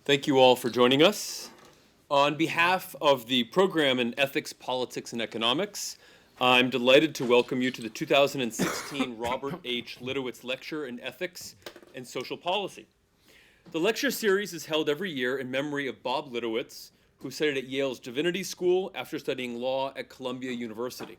Thank you all for joining us. On behalf of the program in Ethics, Politics, and Economics, I'm delighted to welcome you to the 2016 Robert H. Litowitz Lecture in Ethics and Social Policy. The lecture series is held every year in memory of Bob Litowitz, who studied at Yale's Divinity School after studying law at Columbia University.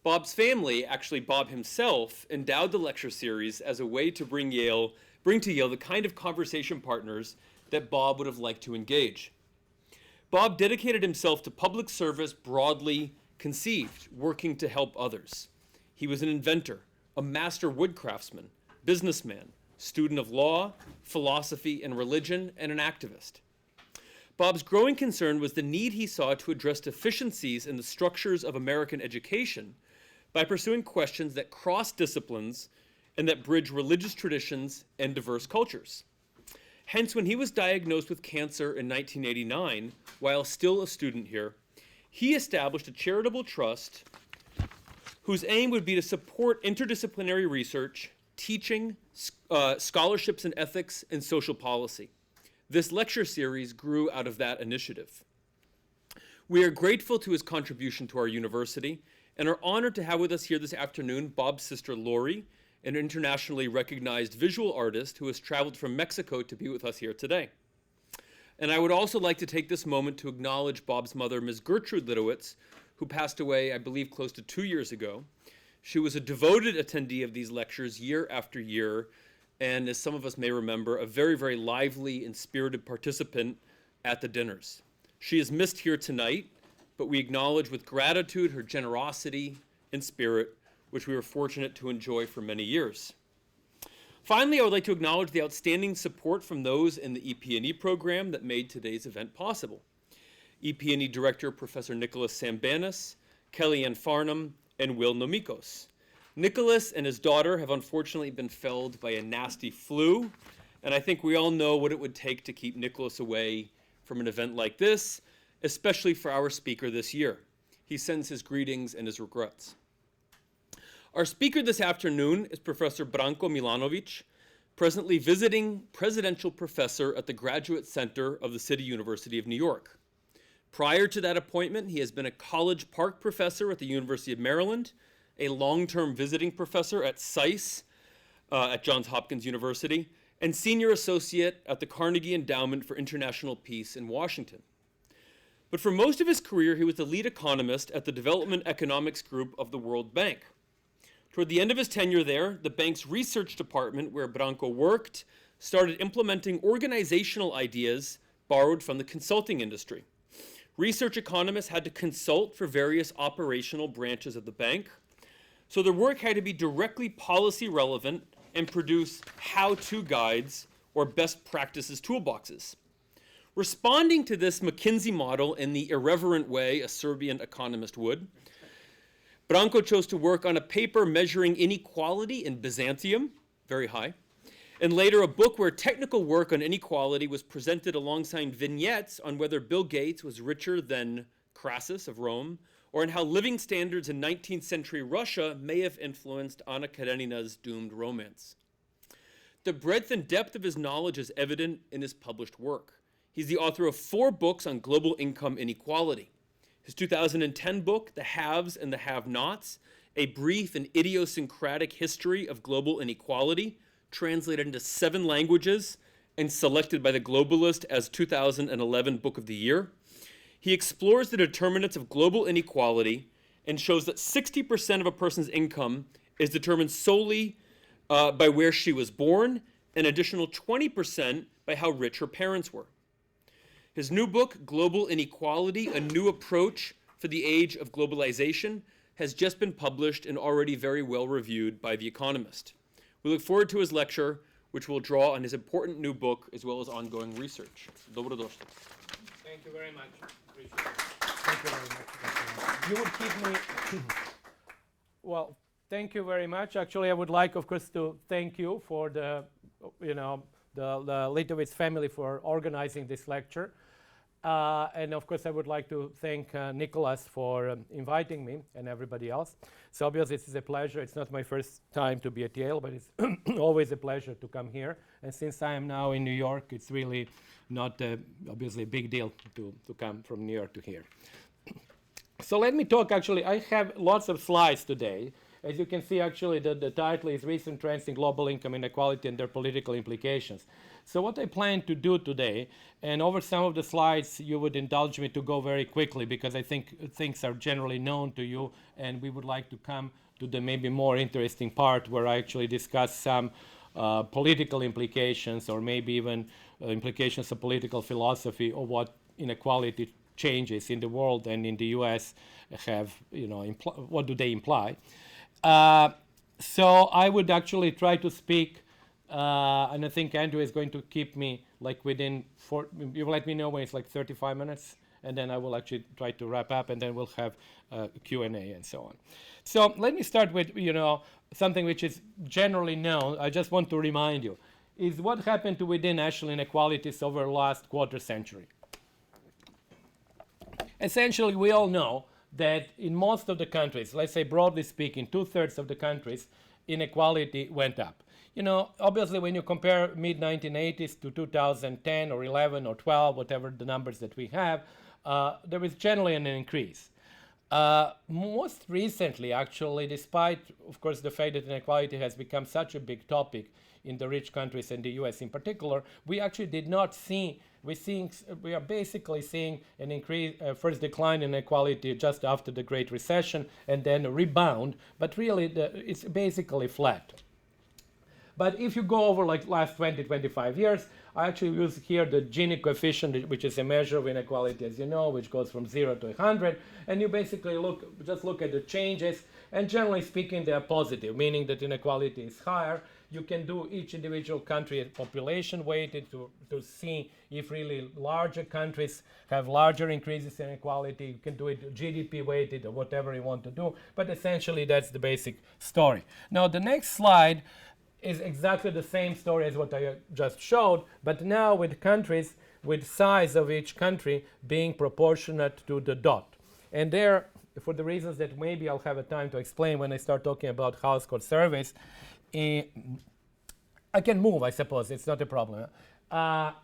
Bob's family, actually Bob himself, endowed the lecture series as a way to bring to Yale the kind of conversation partners that Bob would have liked to engage. Bob dedicated himself to public service broadly conceived, working to help others. He was an inventor, a master woodcraftsman, businessman, student of law, philosophy, and religion, and an activist. Bob's growing concern was the need he saw to address deficiencies in the structures of American education by pursuing questions that cross disciplines and that bridge religious traditions and diverse cultures. Hence, when he was diagnosed with cancer in 1989, while still a student here, he established a charitable trust whose aim would be to support interdisciplinary research, teaching, scholarships in ethics, and social policy. This lecture series grew out of that initiative. We are grateful to his contribution to our university and are honored to have with us here this afternoon Bob's sister Lori, an internationally recognized visual artist who has traveled from Mexico to be with us here today. And I would also like to take this moment to acknowledge Bob's mother, Ms. Gertrude Litowitz, who passed away, I believe, close to 2 years ago. She was a devoted attendee of these lectures year after year, and as some of us may remember, a very, very lively and spirited participant at the dinners. She is missed here tonight, but we acknowledge with gratitude her generosity and spirit, which we were fortunate to enjoy for many years. Finally, I would like to acknowledge the outstanding support from those in the EP&E program that made today's event possible. EP&E Director Professor Nicholas Sambanis, Kellyanne Farnham, and Will Nomikos. Nicholas and his daughter have unfortunately been felled by a nasty flu, and I think we all know what it would take to keep Nicholas away from an event like this, especially for our speaker this year. He sends his greetings and his regrets. Our speaker this afternoon is Professor Branko Milanovic, presently visiting presidential professor at the Graduate Center of the City University of New York. Prior to that appointment, he has been a College Park professor at the University of Maryland, a long-term visiting professor at SAIS at Johns Hopkins University, and senior associate at the Carnegie Endowment for International Peace in Washington. But for most of his career, he was the lead economist at the Development Economics Group of the World Bank. Toward the end of his tenure there, the bank's research department, where Branko worked, started implementing organizational ideas borrowed from the consulting industry. Research economists had to consult for various operational branches of the bank, so their work had to be directly policy relevant and produce how-to guides or best practices toolboxes. Responding to this McKinsey model in the irreverent way a Serbian economist would, Branko chose to work on a paper measuring inequality in Byzantium, very high, and later a book where technical work on inequality was presented alongside vignettes on whether Bill Gates was richer than Crassus of Rome, or on how living standards in 19th century Russia may have influenced Anna Karenina's doomed romance. The breadth and depth of his knowledge is evident in his published work. He's the author of 4 books on global income inequality. His 2010 book, The Haves and the Have-Nots, A Brief and Idiosyncratic History of Global Inequality, translated into 7 languages and selected by The Globalist as 2011 Book of the Year. He explores the determinants of global inequality and shows that 60% of a person's income is determined solely by where she was born, and an additional 20% by how rich her parents were. His new book, Global Inequality, A New Approach for the Age of Globalization, has just been published and already very well reviewed by The Economist. We look forward to his lecture, which will draw on his important new book as well as ongoing research. Dobrodošli. Thank you very much. Appreciate it. Thank you very much. You would keep me... Well, thank you very much. Actually, I would like, of course, to thank you for the Litowitz family for organizing this lecture. And of course, I would like to thank Nicholas for inviting me and everybody else. So obviously, this is a pleasure. It's not my first time to be at Yale, but it's always a pleasure to come here. And since I am now in New York, it's really not obviously a big deal to come from New York to here. So let me talk, actually, I have lots of slides today. As you can see, actually, the title is Recent Trends in Global Income Inequality and Their Political Implications. So what I plan to do today, and over some of the slides, you would indulge me to go very quickly because I think things are generally known to you, and we would like to come to the maybe more interesting part where I actually discuss some political implications or maybe even implications of political philosophy of what inequality changes in the world and in the US have, what do they imply? So I would actually try to speak, and I think Andrew is going to keep me like within you let me know when it's like 35 minutes, and then I will actually try to wrap up, and then we'll have Q&A and so on. So let me start with, something which is generally known. I just want to remind you, is what happened to within national inequalities over the last quarter century. Essentially, we all know that in most of the countries, let's say broadly speaking, 2/3 of the countries, inequality went up. Obviously, when you compare mid-1980s to 2010 or 11 or 12, whatever the numbers that we have, there was generally an increase. Most recently, actually, despite, of course, the fact that inequality has become such a big topic in the rich countries and the US in particular, we actually did not see, we are basically seeing an increase, first decline in inequality just after the Great Recession and then a rebound, but really it's basically flat. But if you go over like last 20, 25 years, I actually use here the Gini coefficient, which is a measure of inequality, as you know, which goes from 0 to 100. And you basically just look at the changes. And generally speaking, they are positive, meaning that inequality is higher. You can do each individual country population weighted to see if really larger countries have larger increases in inequality. You can do it GDP weighted or whatever you want to do. But essentially, that's the basic story. Now, the next slide is exactly the same story as what I just showed, but now with countries, with size of each country being proportionate to the dot. And there, for the reasons that maybe I'll have a time to explain when I start talking about house code surveys, I can move, I suppose, it's not a problem. I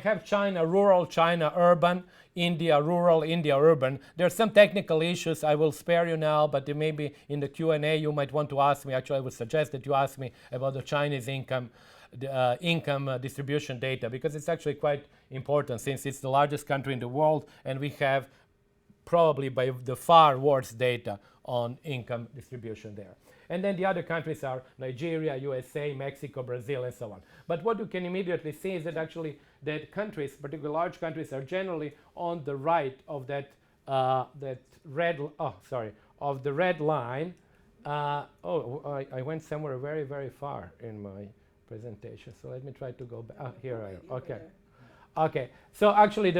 have China rural, China urban, India rural, India urban. There are some technical issues I will spare you now, but maybe in the Q&A you might want to ask me. Actually, I would suggest that you ask me about the Chinese income distribution data, because it's actually quite important since it's the largest country in the world and we have probably by the far worst data on income distribution there. And then the other countries are Nigeria, USA, Mexico, Brazil, and so on. But what you can immediately see is that actually that countries, particularly large countries, are generally on the right of the red line. I went somewhere very, very far in my presentation. So let me try to go back. Here I am. Okay. Okay. So actually,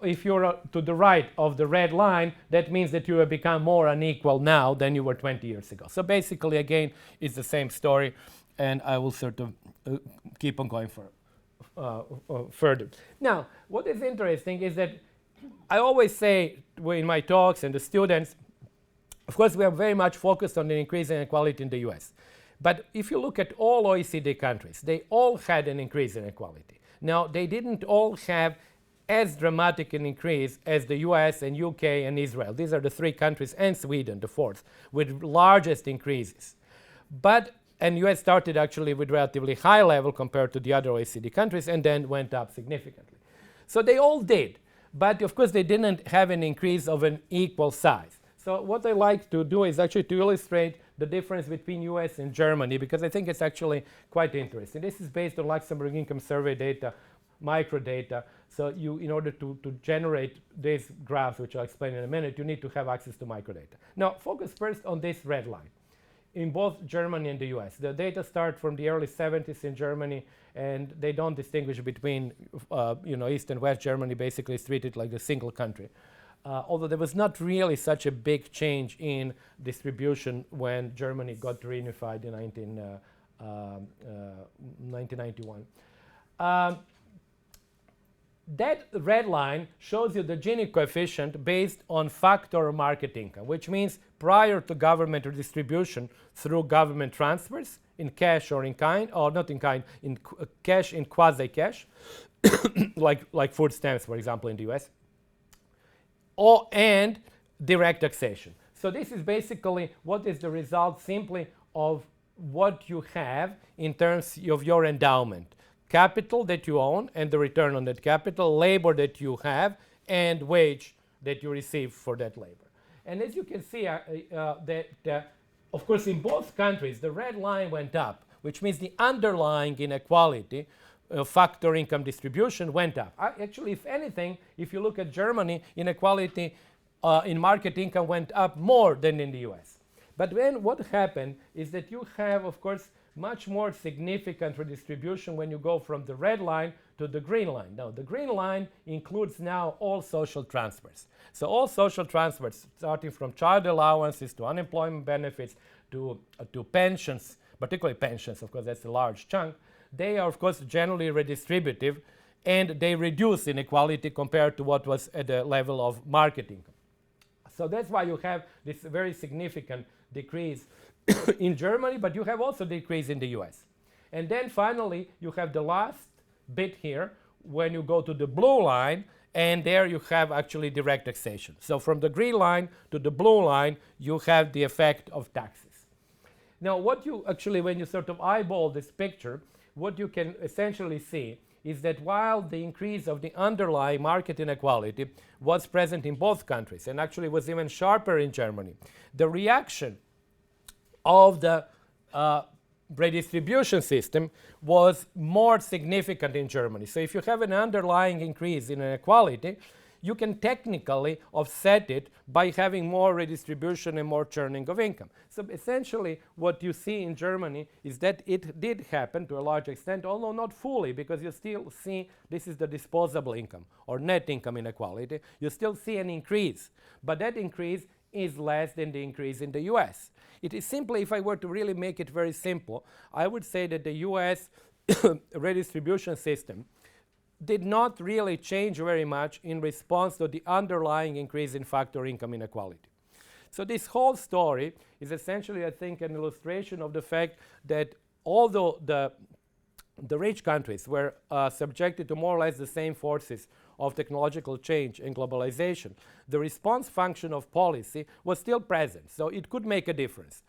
if you're to the right of the red line, that means that you have become more unequal now than you were 20 years ago. So basically, again, it's the same story, and I will sort of keep on going further. Now, what is interesting is that I always say in my talks and the students, of course, we are very much focused on the increase in inequality in the US. But if you look at all OECD countries, they all had an increase in inequality. Now, they didn't all have as dramatic an increase as the US and UK and Israel. These are the three countries, and Sweden, the fourth, with largest increases. And US started actually with relatively high level compared to the other OECD countries and then went up significantly. So they all did, but of course they didn't have an increase of an equal size. So what I like to do is actually to illustrate the difference between US and Germany, because I think it's actually quite interesting. This is based on Luxembourg income survey data, microdata. So in order to generate these graphs, which I'll explain in a minute, you need to have access to microdata. Now, focus first on this red line. In both Germany and the US, the data start from the early 70s in Germany, and they don't distinguish between East and West Germany. Basically, it's treated like a single country. Although there was not really such a big change in distribution when Germany got reunified in 1991. That red line shows you the Gini coefficient based on factor market income, which means prior to government redistribution through government transfers in cash or in kind, or not in kind, in cash, in quasi-cash, like food stamps, for example, in the US, and direct taxation. So this is basically what is the result simply of what you have in terms of your endowment. Capital that you own and the return on that capital, labor that you have, and wage that you receive for that labor. And as you can see, of course, in both countries, the red line went up, which means the underlying inequality, factor income distribution, went up. Actually, if anything, if you look at Germany, inequality in market income went up more than in the US. But then what happened is that you have, of course, much more significant redistribution when you go from the red line to the green line. Now, the green line includes now all social transfers. So all social transfers, starting from child allowances to unemployment benefits to pensions, particularly pensions, of course, that's a large chunk, they are, of course, generally redistributive, and they reduce inequality compared to what was at the level of market income. So that's why you have this very significant decrease in Germany, but you have also decrease in the US. And then finally, you have the last bit here when you go to the blue line, and there you have actually direct taxation. So from the green line to the blue line, you have the effect of taxes. Now, what you actually, when you sort of eyeball this picture, what you can essentially see is that while the increase of the underlying market inequality was present in both countries, and actually was even sharper in Germany, the reaction of the redistribution system was more significant in Germany. So if you have an underlying increase in inequality, you can technically offset it by having more redistribution and more churning of income. So essentially what you see in Germany is that it did happen to a large extent, although not fully, because you still see this is the disposable income or net income inequality. You still see an increase, but that increase is less than the increase in the US. It is simply, if I were to really make it very simple, I would say that the US redistribution system did not really change very much in response to the underlying increase in factor income inequality. So this whole story is essentially, I think, an illustration of the fact that although the rich countries were subjected to more or less the same forces of technological change and globalization, the response function of policy was still present, so it could make a difference.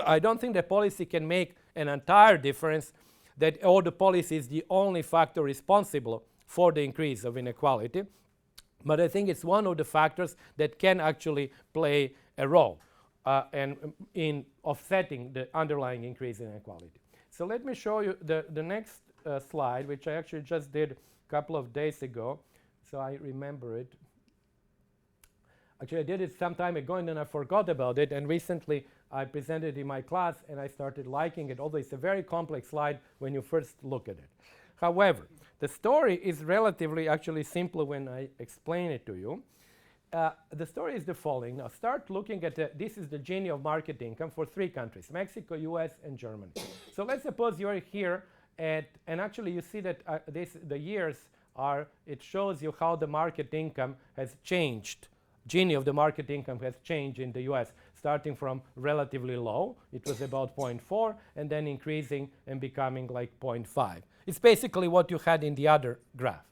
I don't think that policy can make an entire difference, that all the policy is the only factor responsible for the increase of inequality, but I think it's one of the factors that can actually play a role in offsetting the underlying increase in inequality. So let me show you the next slide, which I actually just did a couple of days ago, so I remember it. Actually, I did it some time ago, and then I forgot about it, and recently I presented it in my class, and I started liking it, although it's a very complex slide when you first look at it. However, the story is relatively actually simple when I explain it to you. The story is the following. Now, start looking at this is the Gini of market income for 3 countries, Mexico, US, and Germany. So let's suppose you're here, and actually you see that the years are, it shows you how the market income has changed. Gini of the market income has changed in the US, starting from relatively low, it was about 0.4, and then increasing and becoming like 0.5. It's basically what you had in the other graph.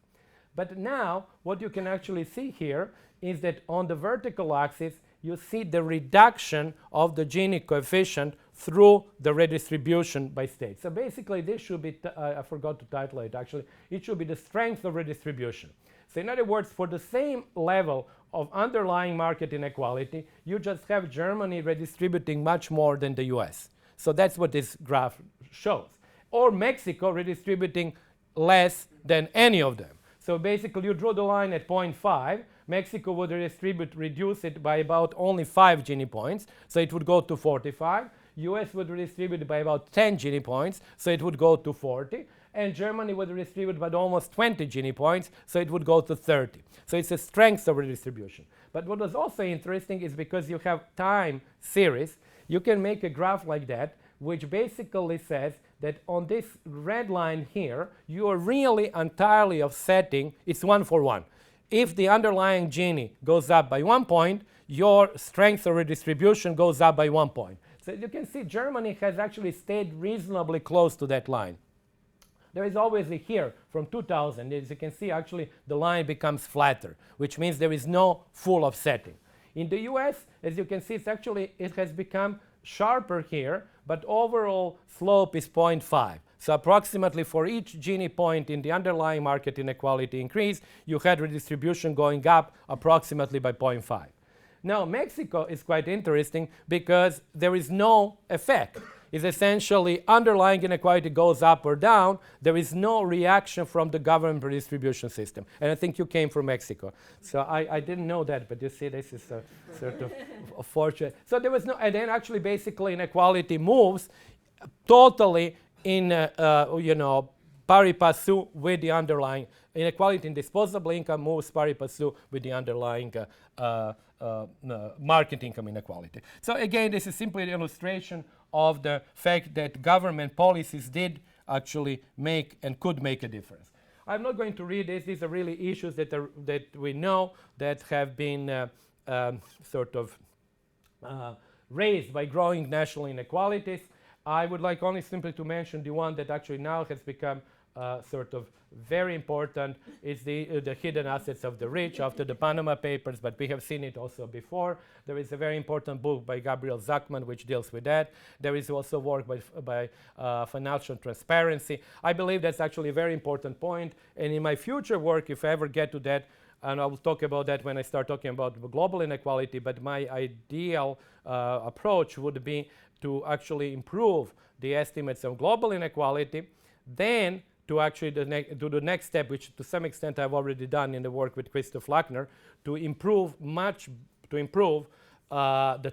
But now, what you can actually see here is that on the vertical axis, you see the reduction of the Gini coefficient through the redistribution by state. So basically, this should be, I forgot to title it actually, it should be the strength of redistribution. So in other words, for the same level of underlying market inequality, you just have Germany redistributing much more than the US. So that's what this graph shows. Or Mexico redistributing less than any of them. So basically, you draw the line at 0.5. Mexico would reduce it by about only 5 Gini points, so it would go to 45. US would redistribute it by about 10 Gini points, so it would go to 40. And Germany would redistribute by almost 20 Gini points, so it would go to 30. So it's a strength of redistribution. But what was also interesting is because you have time series, you can make a graph like that which basically says that on this red line here, you are really entirely offsetting, it's 1-for-1. If the underlying Gini goes up by 1 point, your strength of redistribution goes up by 1 point. So you can see Germany has actually stayed reasonably close to that line. There is always a here from 2000. As you can see, actually, the line becomes flatter, which means there is no full offsetting. In the US, as you can see, it has become sharper here, but overall slope is 0.5. So approximately for each Gini point in the underlying market inequality increase, you had redistribution going up approximately by 0.5. Now, Mexico is quite interesting because there is no effect. It's essentially underlying inequality goes up or down. There is no reaction from the government redistribution system. And I think you came from Mexico. So I didn't know that, but you see, this is a sort of a fortune. So there was no, and then actually basically inequality moves totally in, pari passu with the underlying inequality in disposable income moves pari passu with the underlying market income inequality. So again, this is simply an illustration of the fact that government policies did actually make and could make a difference. I'm not going to read this. These are really issues that we know that have been raised by growing national inequalities. I would like only simply to mention the one that actually now has become very important is the hidden assets of the rich after the Panama Papers, but we have seen it also before. There is a very important book by Gabriel Zucman which deals with that. There is also work by Financial Transparency. I believe that's actually a very important point, and in my future work, if I ever get to that, and I will talk about that when I start talking about global inequality, but my ideal approach would be to actually improve the estimates of global inequality, then to actually do the next step, which to some extent I've already done in the work with Christoph Lackner, to improve the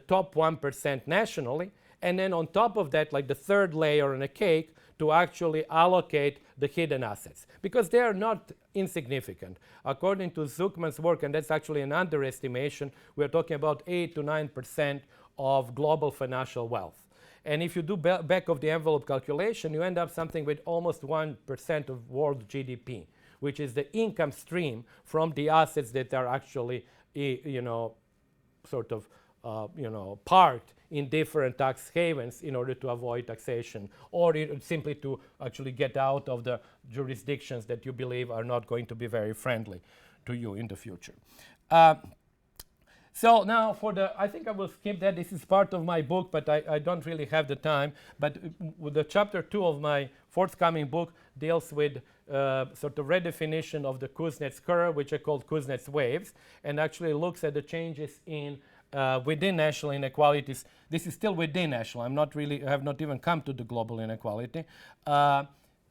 top 1% nationally, and then on top of that, like the third layer on a cake, to actually allocate the hidden assets, because they are not insignificant. According to Zuckman's work, and that's actually an underestimation, we're talking about 8 to 9% of global financial wealth. And if you do back of the envelope calculation, you end up something with almost 1% of world GDP, which is the income stream from the assets that are actually, parked in different tax havens in order to avoid taxation, or simply to actually get out of the jurisdictions that you believe are not going to be very friendly to you in the future. So now I think I will skip that. This is part of my book, but I don't really have the time. But with the chapter 2 of my forthcoming book deals with redefinition of the Kuznets curve, which I called Kuznets waves, and actually looks at the changes in within national inequalities. This is still within national. I have not even come to the global inequality.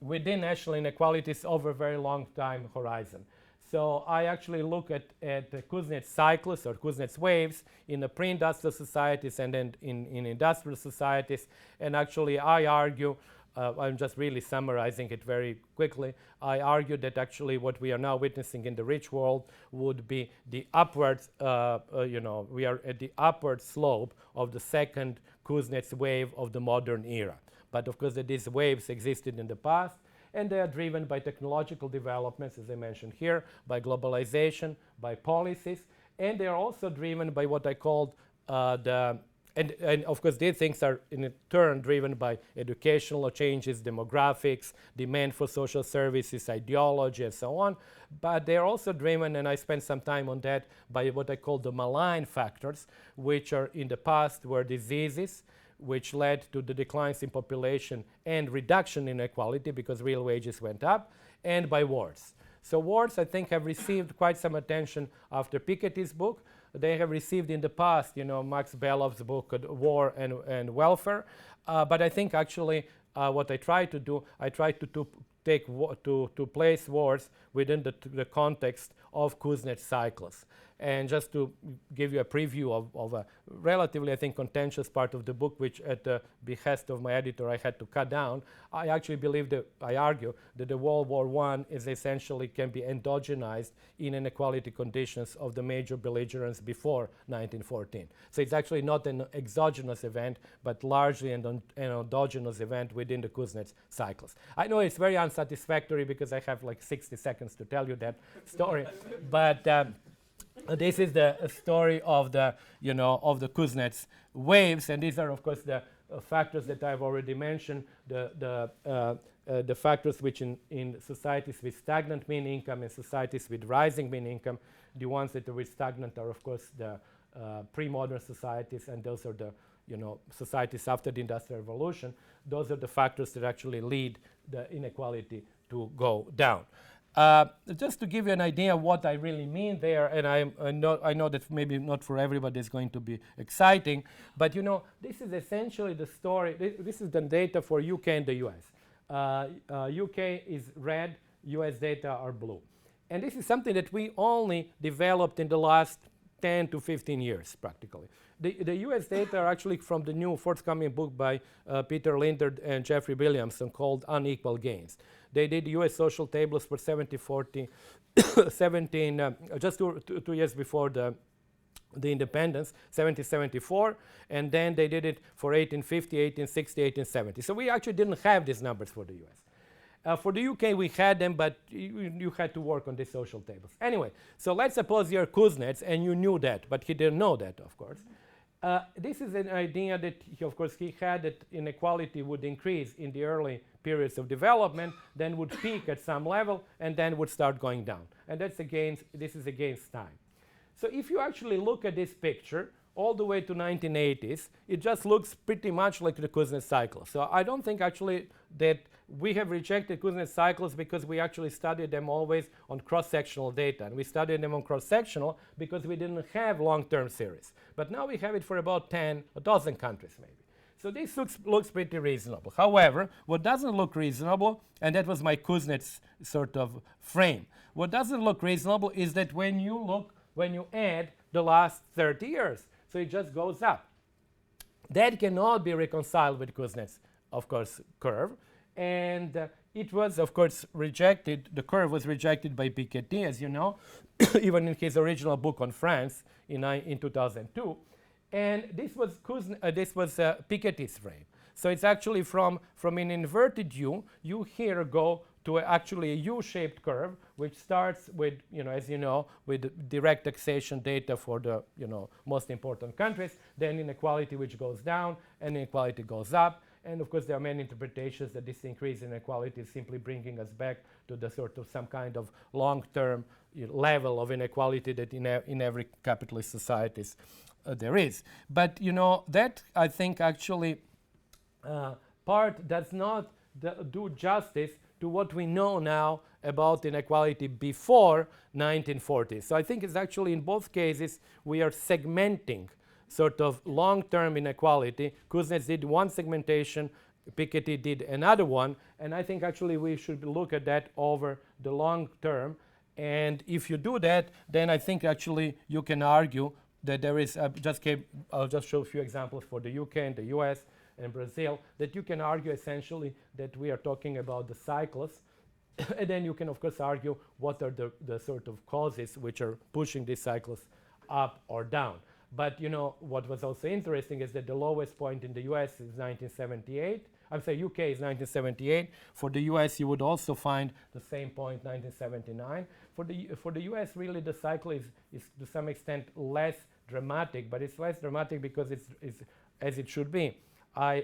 Within national inequalities over a very long time horizon. So I actually look at the Kuznets cycles or Kuznets waves in the pre-industrial societies and then in industrial societies. And actually I argue, I'm just really summarizing it very quickly, I argue that actually what we are now witnessing in the rich world would be the upward, we are at the upward slope of the second Kuznets wave of the modern era. But of course these waves existed in the past, and they are driven by technological developments, as I mentioned here, by globalization, by policies, and they are also driven by what I called and of course these things are in turn driven by educational changes, demographics, demand for social services, ideology, and so on. But they're also driven, and I spent some time on that, by what I call the malign factors, which are in the past were diseases, which led to the declines in population and reduction in inequality because real wages went up, and by wars. So wars, I think, have received quite some attention after Piketty's book. They have received in the past, Max Belov's book, War and Welfare. But I think actually what I try to do, I try to place wars within the context of Kuznets cycles. And just to give you a preview of a relatively, I think, contentious part of the book, which at the behest of my editor I had to cut down, I actually believe that, I argue, that the World War I is essentially can be endogenized in inequality conditions of the major belligerents before 1914. So it's actually not an exogenous event, but largely an endogenous event within the Kuznets cycles. I know it's very unsatisfactory because I have like 60 seconds to tell you that story, but this is the story of the, of the Kuznets waves, and these are, of course, the factors that I've already mentioned, the factors which in societies with stagnant mean income and societies with rising mean income, the ones that are with stagnant are, of course, the pre-modern societies, and those are the societies after the Industrial Revolution. Those are the factors that actually lead the inequality to go down. Just to give you an idea of what I really mean there, and I know that maybe not for everybody is going to be exciting, but this is essentially the story. This is the data for UK and the US. UK is red, US data are blue. And this is something that we only developed in the last 10 to 15 years, practically. The US data are actually from the new forthcoming book by Peter Lindard and Jeffrey Williamson called Unequal Gains. They did US social tables for 17, just two years before the independence, 1774, and then they did it for 1850, 1860, 1870. So we actually didn't have these numbers for the US. For the UK, we had them, but you had to work on these social tables. Anyway, so let's suppose you're Kuznets, and you knew that, but he didn't know that, of course. This is an idea that, he had that inequality would increase in the early periods of development, then would peak at some level, and then would start going down. And this is against time. So if you actually look at this picture, all the way to 1980s, it just looks pretty much like the Kuznets cycle. So I don't think actually that we have rejected Kuznets cycles because we actually studied them always on cross-sectional data. And we studied them on cross-sectional because we didn't have long-term series. But now we have it for about a dozen countries maybe. So this looks pretty reasonable. However, what doesn't look reasonable, and that was my Kuznets sort of frame, what doesn't look reasonable is that when you add the last 30 years, so it just goes up. That cannot be reconciled with Kuznets, of course, curve. And it was, of course, rejected. The curve was rejected by Piketty, as you know, even in his original book on France in 2002. And this was Piketty's frame. So it's actually from an inverted U, you here go to actually a U-shaped curve, which starts with, as you know, with direct taxation data for the, most important countries, then inequality which goes down, and inequality goes up. And of course, there are many interpretations that this increase in inequality is simply bringing us back to the sort of some kind of long-term level of inequality that in every capitalist societies there is. But that I think actually part does not do justice to what we know now about inequality before 1940. So I think it's actually in both cases we are segmenting sort of long-term inequality. Kuznets did one segmentation, Piketty did another one, and I think actually we should look at that over the long term. And if you do that, then I think actually you can argue that there is, I'll just show a few examples for the UK and the US and Brazil, that you can argue essentially that we are talking about the cycles. And then you can, of course, argue what are the sort of causes which are pushing these cycles up or down. But what was also interesting is that the lowest point in the US is 1978. I'm sorry, UK is 1978. For the US, you would also find the same point, 1979. For the US, really, the cycle is to some extent less dramatic, but it's less dramatic because it's as it should be. I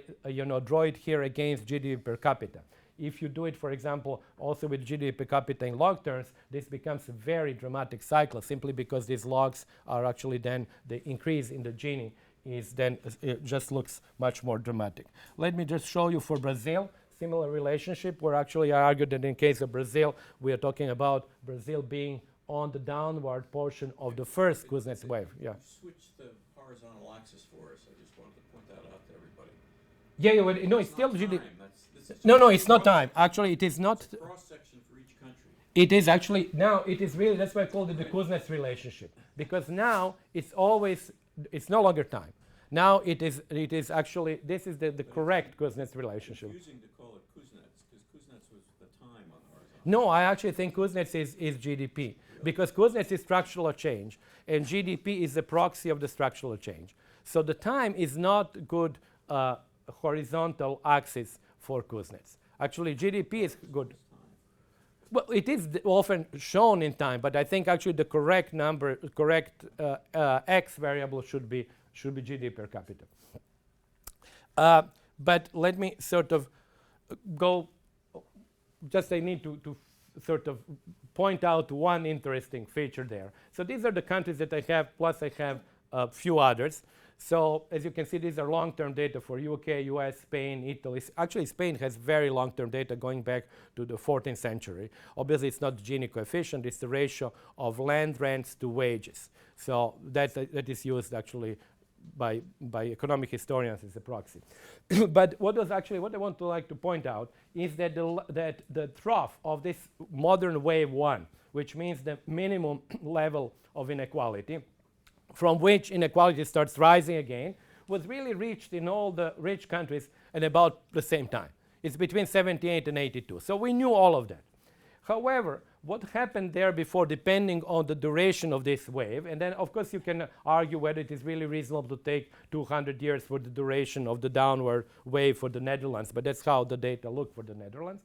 draw it here against GDP per capita. If you do it, for example, also with GDP per capita in log terms, this becomes a very dramatic cycle simply because these logs are actually then the increase in the Gini is then it just looks much more dramatic. Let me just show you for Brazil, similar relationship where actually I argued that in case of Brazil, we are talking about Brazil being on the downward portion of the first Kuznets wave. Yeah. Switch the horizontal axis for us. I just wanted to point that out to everybody. Yeah, well, no, it's still GDP. This is No, it's not time. Actually, it is not. cross section for each country. It is actually, now it is really, that's why I called it the Kuznets relationship. Because now it's always, it's no longer time. Now it is actually, this is the correct Kuznets relationship. It's confusing to call it Kuznets, because Kuznets was the time on the horizontal. No, I actually think Kuznets is GDP. Because Kuznets is structural change, and GDP is a proxy of the structural change. So the time is not good horizontal axis for Kuznets. Actually, GDP is good. Well, it is often shown in time, but I think actually the correct number, correct x variable should be GDP per capita. But let me sort of go, just I need to sort of point out one interesting feature there. So these are the countries that I have, plus I have a few others. So as you can see, these are long-term data for UK, US, Spain, Italy. Actually, Spain has very long-term data going back to the 14th century. Obviously, it's not the Gini coefficient. It's the ratio of land rents to wages. So that is used actually by economic historians as a proxy. But what I want to point out is that the trough of this modern wave one, which means the minimum level of inequality, from which inequality starts rising again, was really reached in all the rich countries at about the same time. It's between 78 and 82. So we knew all of that. However, what happened there before, depending on the duration of this wave, and then of course you can argue whether it is really reasonable to take 200 years for the duration of the downward wave for the Netherlands, but that's how the data look for the Netherlands.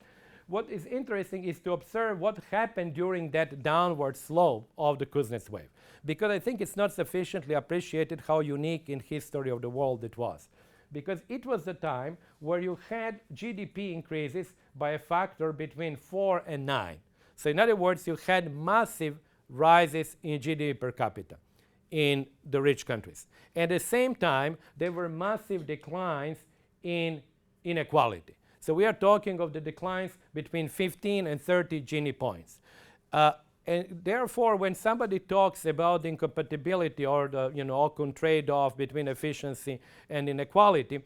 What is interesting is to observe what happened during that downward slope of the Kuznets wave, because I think it's not sufficiently appreciated how unique in history of the world it was. Because it was the time where you had GDP increases by a factor between 4 and 9. So in other words, you had massive rises in GDP per capita in the rich countries. At the same time, there were massive declines in inequality. So we are talking of the declines between 15 and 30 Gini points. And therefore, when somebody talks about the incompatibility or the Okun trade-off between efficiency and inequality,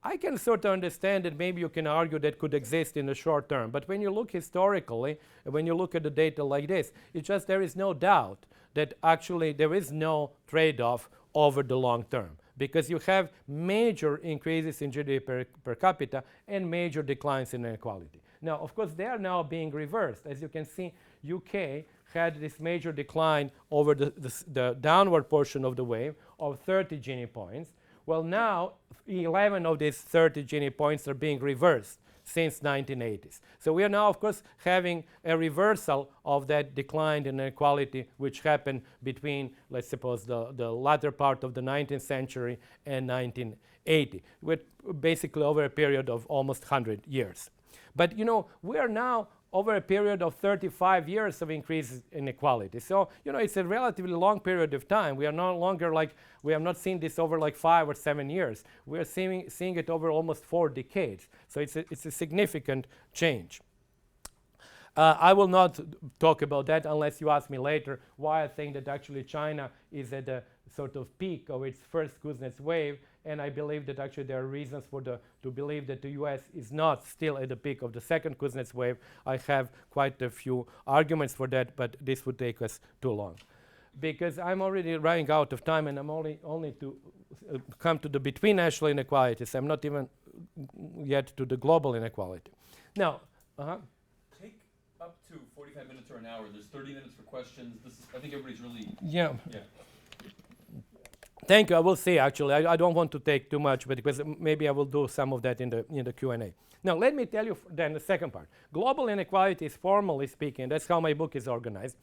I can sort of understand that maybe you can argue that could exist in the short term. But when you look historically, when you look at the data like this, it's just there is no doubt that actually there is no trade-off over the long term, because you have major increases in GDP per capita and major declines in inequality. Now, of course, they are now being reversed. As you can see, UK had this major decline over the downward portion of the wave of 30 Gini points. Well, now 11 of these 30 Gini points are being reversed since 1980s. So we are now, of course, having a reversal of that decline in inequality, which happened between, let's suppose, the latter part of the 19th century and 1980, with basically over a period of almost 100 years. But we are now over a period of 35 years of increased inequality. So, it's a relatively long period of time. We are no longer we have not seen this over 5 or 7 years. We are seeing it over almost 4 decades. So it's a significant change. I will not talk about that unless you ask me later why I think that actually China is at the sort of peak of its first Kuznets wave, and I believe that actually there are reasons to believe that the US is not still at the peak of the second Kuznets wave. I have quite a few arguments for that, but this would take us too long. Because I'm already running out of time, and I'm only to come to the between national inequalities. I'm not even yet to the global inequality. Now, Take up to 45 minutes or an hour. There's 30 minutes for questions. I think everybody's really... yeah. Yeah. Thank you. I will see, actually. I don't want to take too much, but because maybe I will do some of that in the Q&A. Now, let me tell you then the second part. Global inequality is, formally speaking, that's how my book is organized,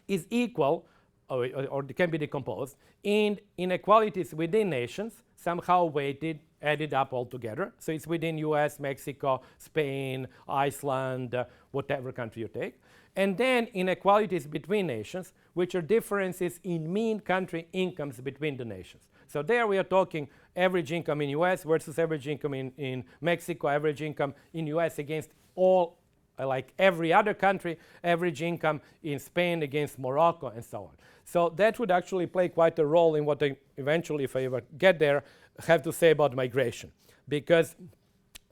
is equal, or can be decomposed, in inequalities within nations, somehow weighted, added up all together. So it's within US, Mexico, Spain, Iceland, whatever country you take. And then inequalities between nations, which are differences in mean country incomes between the nations. So there we are talking average income in US versus average income in Mexico, average income in US against all, like every other country, average income in Spain against Morocco, and so on. So that would actually play quite a role in what I eventually, if I ever get there, have to say about migration. Because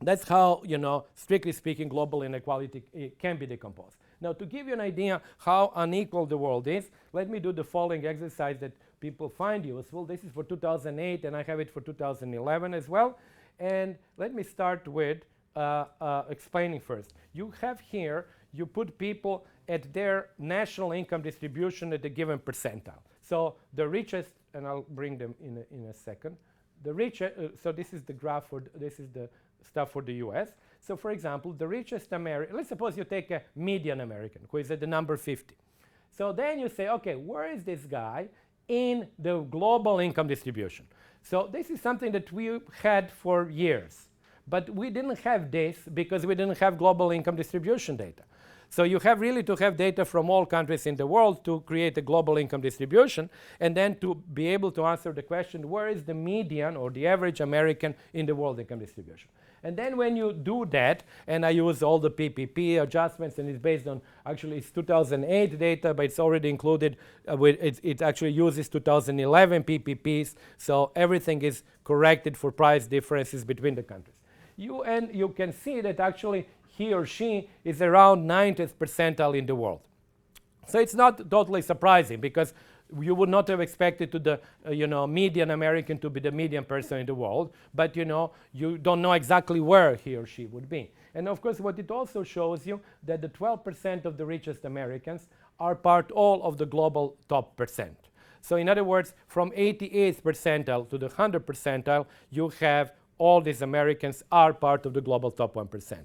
that's how, strictly speaking, global inequality can be decomposed. Now, to give you an idea how unequal the world is, let me do the following exercise that people find useful. This is for 2008, and I have it for 2011 as well. And let me start with explaining first. You have here, you put people at their national income distribution at a given percentile. So the richest, and I'll bring them in a second. The richest, so this is the graph for, this is the stuff for the US. So for example, the richest American, let's suppose you take a median American who is at the number 50. So then you say, okay, where is this guy in the global income distribution? So this is something that we had for years, but we didn't have this because we didn't have global income distribution data. So you have really to have data from all countries in the world to create a global income distribution, and then to be able to answer the question, where is the median or the average American in the world income distribution? And then when you do that, and I use all the PPP adjustments, and it's based on, actually it's 2008 data, but it's already included, it actually uses 2011 PPPs, so everything is corrected for price differences between the countries. You can see that actually he or she is around 90th percentile in the world. So it's not totally surprising, because you would not have expected to the median American to be the median person in the world, but you don't know exactly where he or she would be. And of course, what it also shows you that the 12% of the richest Americans are part all of the global top percent. So in other words, from 88th percentile to the 100th percentile, you have all these Americans are part of the global top 1%.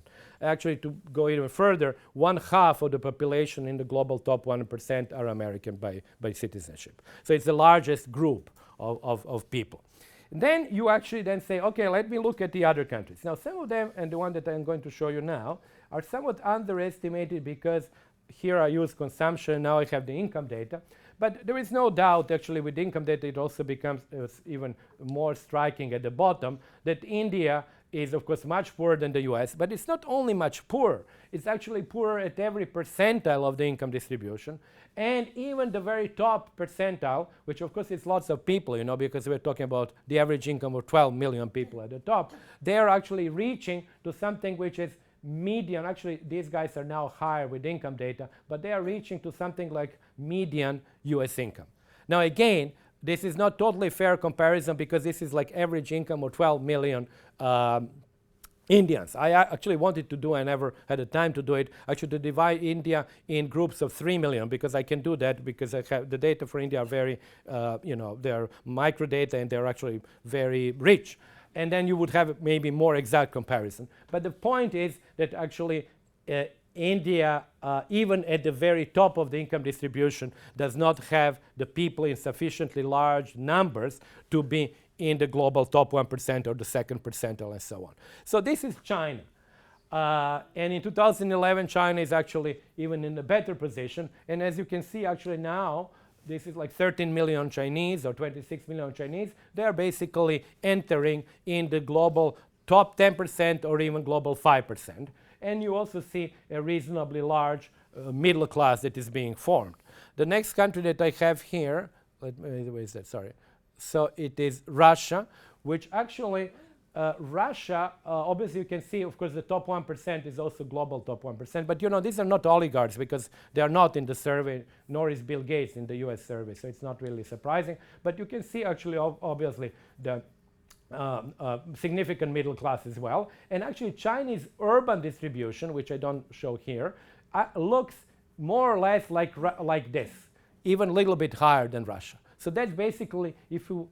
Actually, to go even further, 1/2 of the population in the global top 1% are American by citizenship. So it's the largest group of people. Then you actually then say, okay, let me look at the other countries. Now, some of them, and the one that I'm going to show you now, are somewhat underestimated because here I use consumption, now I have the income data. But there is no doubt, actually, with income data, it also becomes even more striking at the bottom, that India is, of course, much poorer than the US. But it's not only much poorer, it's actually poorer at every percentile of the income distribution. And even the very top percentile, which, of course, is lots of people, because we're talking about the average income of 12 million people at the top, they are actually reaching to something which is median. Actually, these guys are now higher with income data, but they are reaching to something like median US income. Now, again, this is not totally fair comparison, because this is like average income of 12 million Indians. I actually wanted to do, I never had the time to do it, actually to divide India in groups of 3 million, because I can do that, because I have the data for India are very, they're micro data, and they're actually very rich. And then you would have maybe more exact comparison. But the point is that actually India, even at the very top of the income distribution, does not have the people in sufficiently large numbers to be in the global top 1% or the second percentile and so on. So this is China. And in 2011, China is actually even in a better position. And as you can see, actually now, this is like 13 million Chinese or 26 million Chinese. They're basically entering in the global top 10% or even global 5%. And you also see a reasonably large middle class that is being formed. The next country that I have here, where is that? Sorry. So it is Russia, which actually Russia, obviously you can see, of course, the top 1% is also global top 1%. But these are not oligarchs, because they are not in the survey, nor is Bill Gates in the US survey. So it's not really surprising. But you can see actually, obviously, the significant middle class as well. And actually, Chinese urban distribution, which I don't show here, looks more or less like this, even a little bit higher than Russia. So that's basically, if you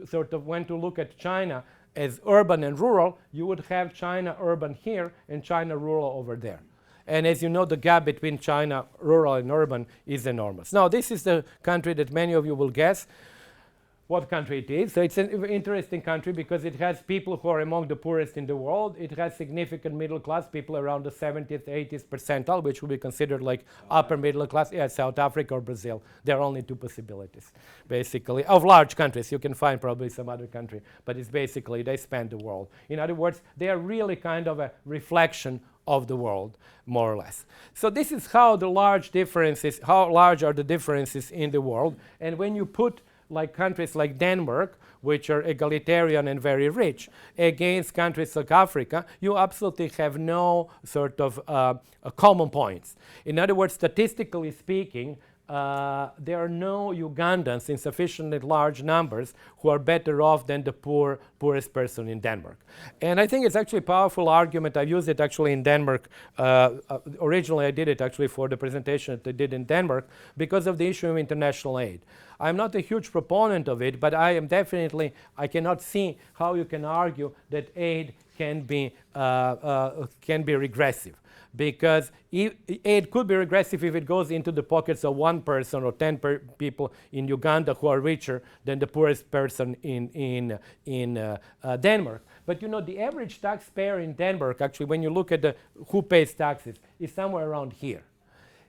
sort of went to look at China as urban and rural, you would have China urban here and China rural over there. And as you know, the gap between China rural and urban is enormous. Now, this is the country that many of you will guess what country it is. So it's an interesting country because it has people who are among the poorest in the world. It has significant middle class, people around the 70th, 80th percentile, which will be considered like upper middle class. Yeah, South Africa or Brazil. There are only two possibilities, basically, of large countries. You can find probably some other country, but it's basically they span the world. In other words, they are really kind of a reflection of the world, more or less. So this is how large are the differences in the world. And when you put like countries like Denmark, which are egalitarian and very rich, against countries like Africa, you absolutely have no sort of common points. In other words, statistically speaking, there are no Ugandans in sufficiently large numbers who are better off than the poorest person in Denmark. And I think it's actually a powerful argument. I used it actually in Denmark. Originally, I did it actually for the presentation that I did in Denmark because of the issue of international aid. I'm not a huge proponent of it, but I am definitely, I cannot see how you can argue that aid can be regressive. Because aid could be regressive if it goes into the pockets of one person or 10 people in Uganda who are richer than the poorest person in Denmark. But you know, the average taxpayer in Denmark, actually, when you look at who pays taxes, is somewhere around here.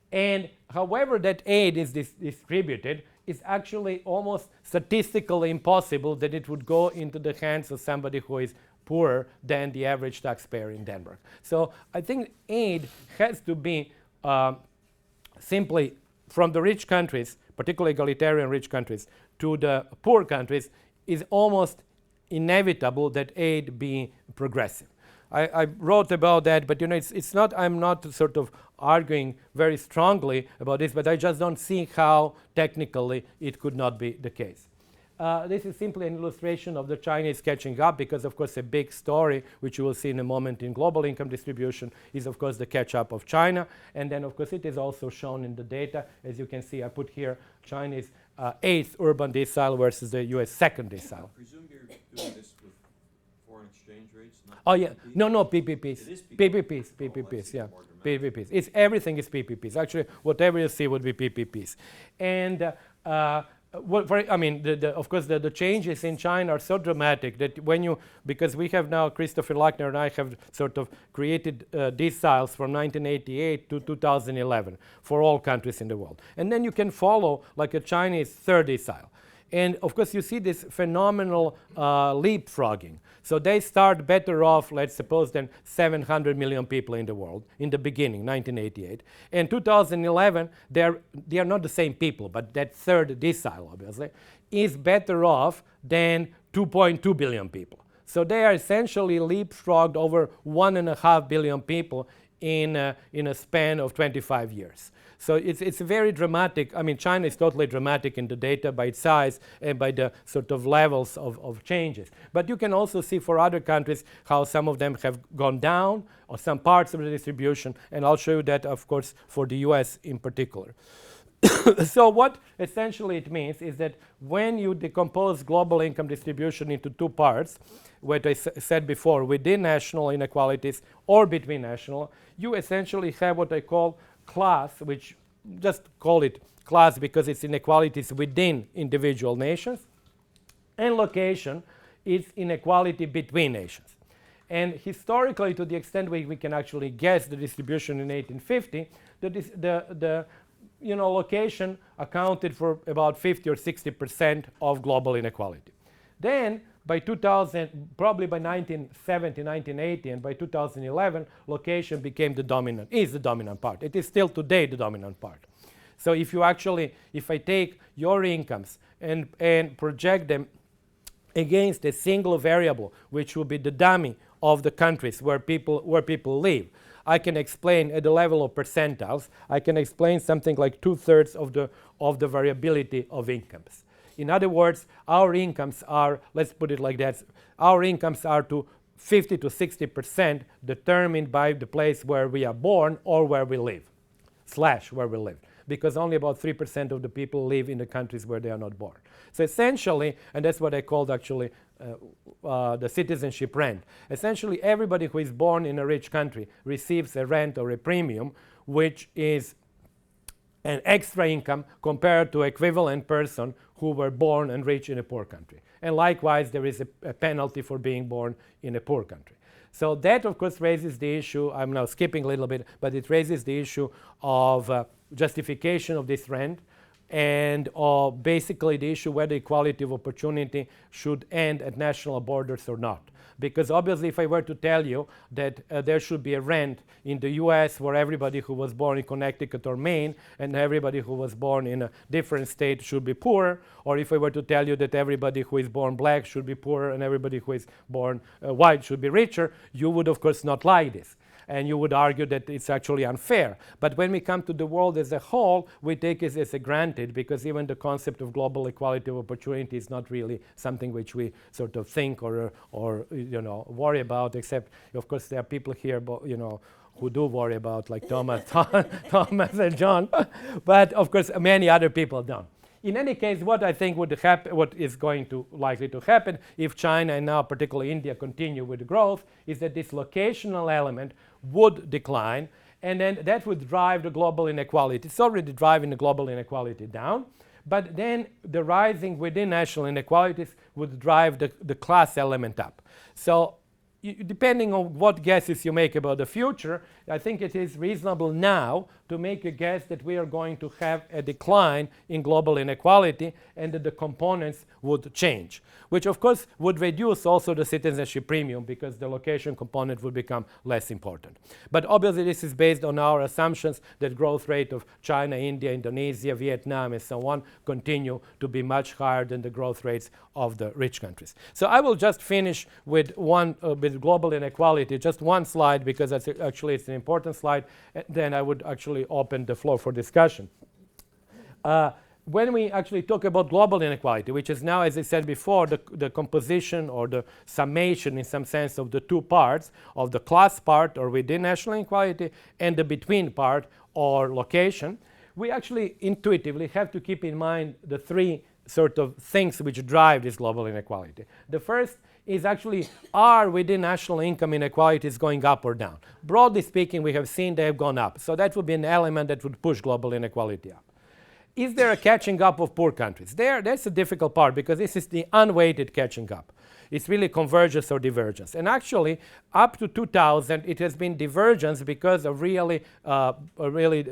And however that aid is distributed, it's actually almost statistically impossible that it would go into the hands of somebody who is poorer than the average taxpayer in Denmark. So I think aid has to be simply from the rich countries, particularly egalitarian rich countries, to the poor countries, is almost inevitable that aid be progressive. I wrote about that, but you know, it's not, I'm not sort of arguing very strongly about this, but I just don't see how technically it could not be the case. This is simply an illustration of the Chinese catching up, because of course a big story, which you will see in a moment in global income distribution, is of course the catch up of China. And then of course it is also shown in the data. As you can see, I put here China's 8th urban decile versus the US 2nd decile. I presume you're doing this with foreign exchange rates? Not Oh yeah, PPPs? no, PPPs. It is PPPs, Oh, I PPPs, see. yeah. More dramatic. PPPs. It's everything is PPPs. Actually, whatever you see would be PPPs. And of course, the changes in China are so dramatic that because we have now, Christopher Lackner and I have sort of created deciles from 1988 to 2011 for all countries in the world. And then you can follow like a Chinese third decile. And of course, you see this phenomenal leapfrogging. So they start better off, let's suppose, than 700 million people in the world in the beginning, 1988. In 2011, they are not the same people, but that third decile, obviously, is better off than 2.2 billion people. So they are essentially leapfrogged over 1.5 billion people in a span of 25 years. So it's very dramatic. I mean, China is totally dramatic in the data by its size and by the sort of levels of changes. But you can also see for other countries how some of them have gone down, or some parts of the distribution. And I'll show you that, of course, for the US in particular. So what essentially it means is that when you decompose global income distribution into two parts, what I said before, within national inequalities or between national, you essentially have what I call class, which just call it class because it's inequalities within individual nations, and location is inequality between nations. And historically, to the extent we can actually guess the distribution in 1850, the location accounted for about 50 or 60% of global inequality. Then by 2000, probably by 1970, 1980, and by 2011, location became is the dominant part. It is still today the dominant part. So if I take your incomes and project them against a single variable, which will be the dummy of the countries where people live, I can explain at the level of percentiles, I can explain something like 2/3 of the variability of incomes. In other words, our incomes are, let's put it like that, our incomes are to 50 to 60% determined by the place where we are born or where we live, where we live. Because only about 3% of the people live in the countries where they are not born. So essentially, and that's what I called actually the citizenship rent. Essentially, everybody who is born in a rich country receives a rent or a premium, which is an extra income compared to equivalent person who were born and rich in a poor country. And likewise, there is a penalty for being born in a poor country. So that, of course, raises the issue, I'm now skipping a little bit, but it raises the issue of justification of this rent, and basically the issue whether equality of opportunity should end at national borders or not. Because obviously if I were to tell you that there should be a rent in the US for everybody who was born in Connecticut or Maine, and everybody who was born in a different state should be poor, or if I were to tell you that everybody who is born black should be poorer and everybody who is born white should be richer, you would of course not like this. And you would argue that it's actually unfair. But when we come to the world as a whole, we take it as a granted, because even the concept of global equality of opportunity is not really something which we sort of think or worry about, except, of course, there are people here, who do worry about, like Thomas and John. But, of course, many other people don't. In any case, what I think would happen, what is going to likely to happen if China and now particularly India continue with growth, is that this locational element would decline, and then that would drive the global inequality. It's already driving the global inequality down, but then the rising within national inequalities would drive the class element up. So depending on what guesses you make about the future, I think it is reasonable now to make a guess that we are going to have a decline in global inequality and that the components would change, which of course would reduce also the citizenship premium because the location component would become less important. But obviously this is based on our assumptions that growth rate of China, India, Indonesia, Vietnam, and so on continue to be much higher than the growth rates of the rich countries. So I will just finish with with global inequality, just one slide, because that's actually it's an important slide. Then I would actually open the floor for discussion. When we actually talk about global inequality, which is now, as I said before, the composition or the summation in some sense of the two parts, of the class part or within national inequality and the between part or location, we actually intuitively have to keep in mind the three sort of things which drive this global inequality. The first is actually, are within national income inequalities going up or down? Broadly speaking, we have seen they have gone up. So that would be an element that would push global inequality up. Is there a catching up of poor countries? That's a difficult part because this is the unweighted catching up. It's really convergence or divergence. And actually, up to 2000, it has been divergence because of really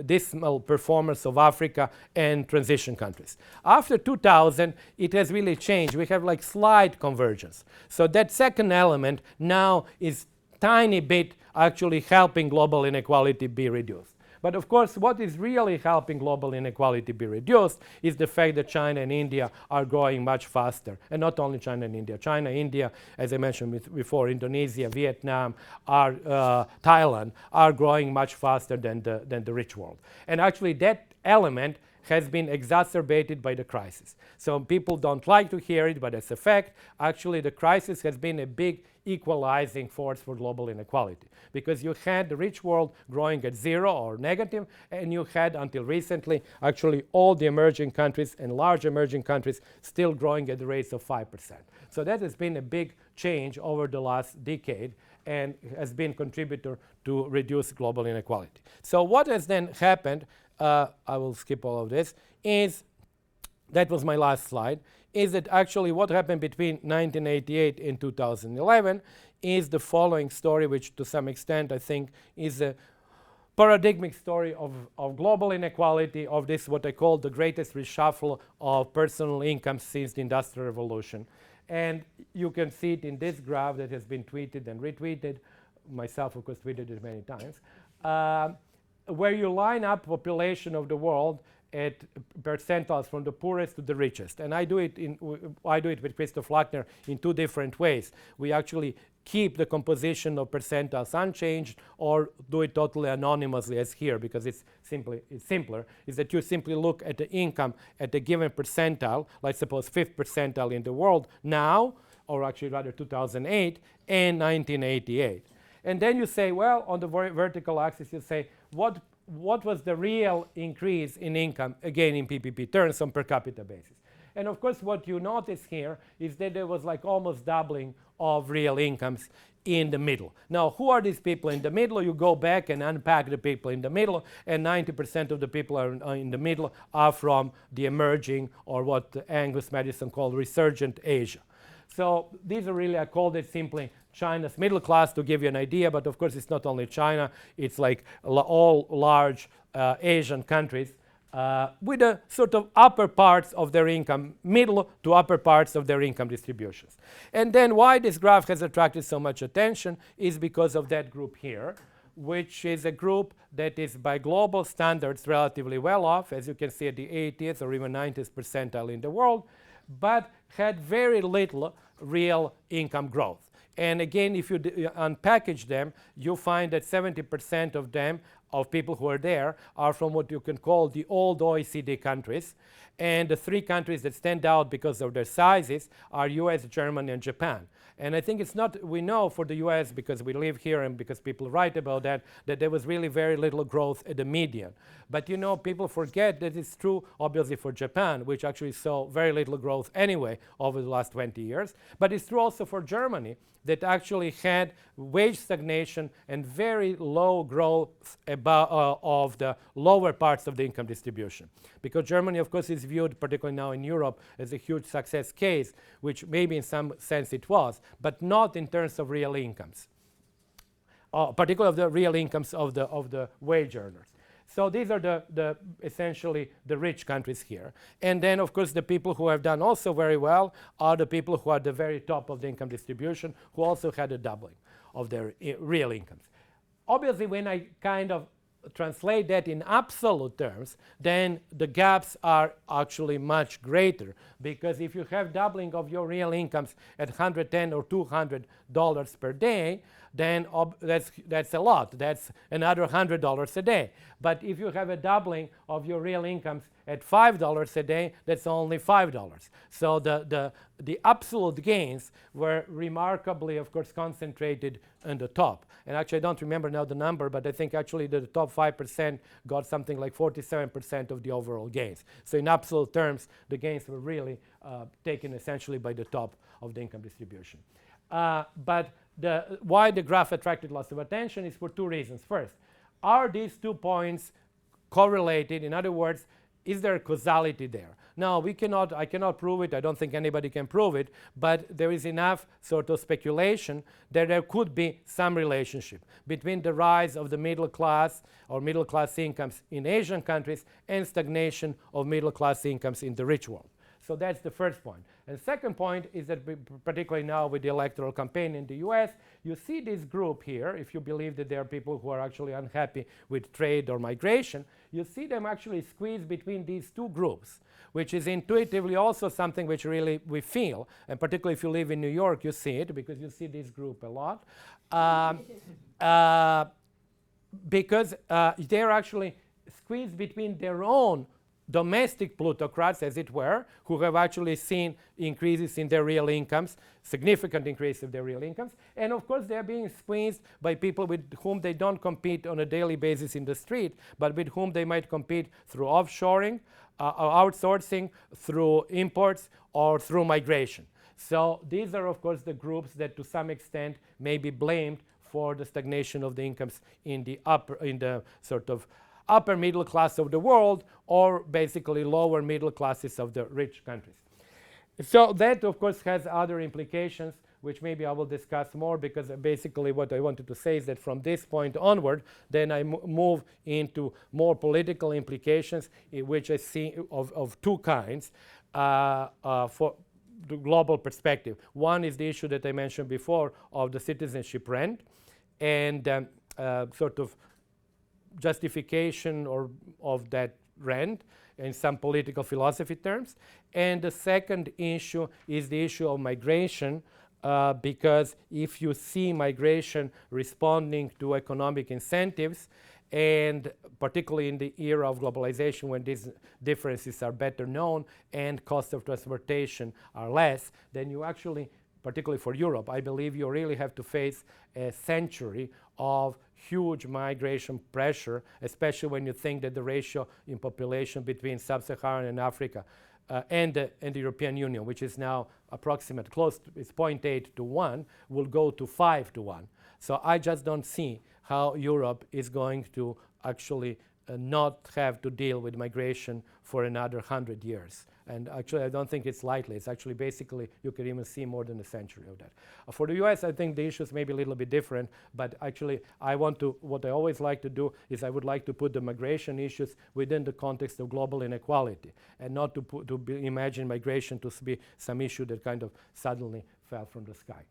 dismal performance of Africa and transition countries. After 2000, it has really changed. We have like slight convergence. So that second element now is tiny bit actually helping global inequality be reduced. But of course, what is really helping global inequality be reduced is the fact that China and India are growing much faster. And not only China and India. China, India, as I mentioned before, Indonesia, Vietnam, Thailand are growing much faster than the rich world. And actually, that element has been exacerbated by the crisis. So people don't like to hear it, but as a fact, actually the crisis has been a big equalizing force for global inequality, because you had the rich world growing at zero or negative, and you had until recently actually all the emerging countries and large emerging countries still growing at the rates of 5%. So that has been a big change over the last decade and has been a contributor to reduce global inequality. So what has then happened, I will skip all of this, is, that was my last slide, is that actually what happened between 1988 and 2011 is the following story, which to some extent I think is a paradigmic story of global inequality, of this what I call the greatest reshuffle of personal income since the Industrial Revolution. And you can see it in this graph that has been tweeted and retweeted. Myself, of course, tweeted it many times. Where you line up population of the world at percentiles from the poorest to the richest. And I do it with Christoph Lackner in two different ways. We actually keep the composition of percentiles unchanged, or do it totally anonymously as here, because it's simpler, is that you simply look at the income at a given percentile, like suppose 5th percentile in the world now, or actually rather 2008 and 1988. And then you say, well, on the vertical axis, you say, what was the real increase in income, again in PPP terms, on per capita basis. And of course, what you notice here is that there was like almost doubling of real incomes in the middle. Now, who are these people in the middle? You go back and unpack the people in the middle, and 90% of the people are in the middle are from the emerging, or what Angus Maddison called resurgent Asia. So these are really, I called it simply China's middle class to give you an idea, but of course it's not only China, it's like all large Asian countries with the sort of upper parts of their income, middle to upper parts of their income distributions. And then why this graph has attracted so much attention is because of that group here, which is a group that is by global standards relatively well off, as you can see at the 80th or even 90th percentile in the world, but had very little real income growth. And again, if you unpackage them, you find that 70% of them, of people who are there, are from what you can call the old OECD countries. And the three countries that stand out because of their sizes are US, Germany, and Japan. And I think it's not, we know for the US, because we live here and because people write about that there was really very little growth at the median. But you know, people forget that it's true, obviously, for Japan, which actually saw very little growth anyway over the last 20 years. But it's true also for Germany, that actually had wage stagnation and very low growth of the lower parts of the income distribution. Because Germany, of course, is viewed, particularly now in Europe, as a huge success case, which maybe in some sense it was, but not in terms of real incomes, particularly of the real incomes of the wage earners. So these are essentially the rich countries here. And then, of course, the people who have done also very well are the people who are at the very top of the income distribution, who also had a doubling of their real incomes. Obviously, when I kind of translate that in absolute terms, then the gaps are actually much greater. Because if you have doubling of your real incomes at $110 or $200 per day, then that's a lot. That's another $100 a day. But if you have a doubling of your real incomes at $5 a day, that's only $5. So the absolute gains were remarkably, of course, concentrated on the top. And actually, I don't remember now the number, but I think actually the top 5% got something like 47% of the overall gains. So in absolute terms, the gains were really taken essentially by the top of the income distribution. But why the graph attracted lots of attention is for two reasons. First, are these 2 points correlated? In other words, is there causality there? Now, I cannot prove it. I don't think anybody can prove it. But there is enough sort of speculation that there could be some relationship between the rise of the middle class or middle class incomes in Asian countries and stagnation of middle class incomes in the rich world. So that's the first point. And the second point is that particularly now with the electoral campaign in the US, you see this group here, if you believe that there are people who are actually unhappy with trade or migration, you see them actually squeezed between these two groups, which is intuitively also something which really we feel. And particularly if you live in New York, you see it because you see this group a lot. Because they're actually squeezed between their own domestic plutocrats, as it were, who have actually seen increases in their real incomes, significant increase of their real incomes. And of course, they're being squeezed by people with whom they don't compete on a daily basis in the street, but with whom they might compete through offshoring, outsourcing, through imports, or through migration. So these are, of course, the groups that to some extent may be blamed for the stagnation of the incomes in the sort of upper middle class of the world, or basically lower middle classes of the rich countries. So that, of course, has other implications, which maybe I will discuss more, because basically what I wanted to say is that from this point onward, then I move into more political implications, which I see of two kinds for the global perspective. One is the issue that I mentioned before of the citizenship rent, and sort of justification of that rent in some political philosophy terms. And the second issue is the issue of migration, because if you see migration responding to economic incentives, and particularly in the era of globalization when these differences are better known and costs of transportation are less, then you actually, particularly for Europe, I believe you really have to face a century of huge migration pressure, especially when you think that the ratio in population between sub-Saharan and Africa and the European Union, which is now approximate, close to, it's 0.8 to 1, will go to 5 to 1. So I just don't see how Europe is going to actually not have to deal with migration for another 100 years. And actually, I don't think it's likely. It's actually basically, you could even see more than a century of that. For the US, I think the issues may be a little bit different, but actually, what I always like to do is I would like to put the migration issues within the context of global inequality, and not to imagine migration to be some issue that kind of suddenly fell from the sky.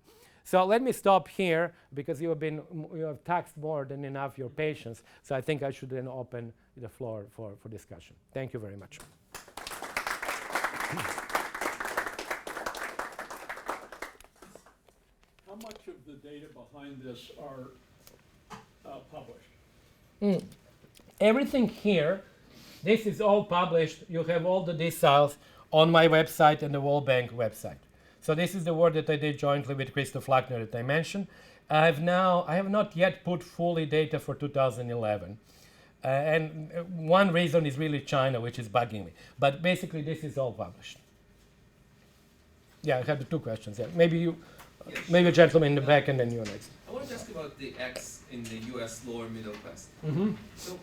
So let me stop here, because you have taxed more than enough your patience. So I think I should then open the floor for discussion. Thank you very much. How much of the data behind this are published? Everything here, this is all published. You have all the deciles on my website and the World Bank website. So this is the work that I did jointly with Christoph Lackner that I mentioned. I have not yet put fully data for 2011. And one reason is really China, which is bugging me. But basically, this is all published. Yeah, I had the two questions. Yeah, maybe a gentleman in the back, and then you next. I wanted to ask about the X in the U.S. lower middle class. So,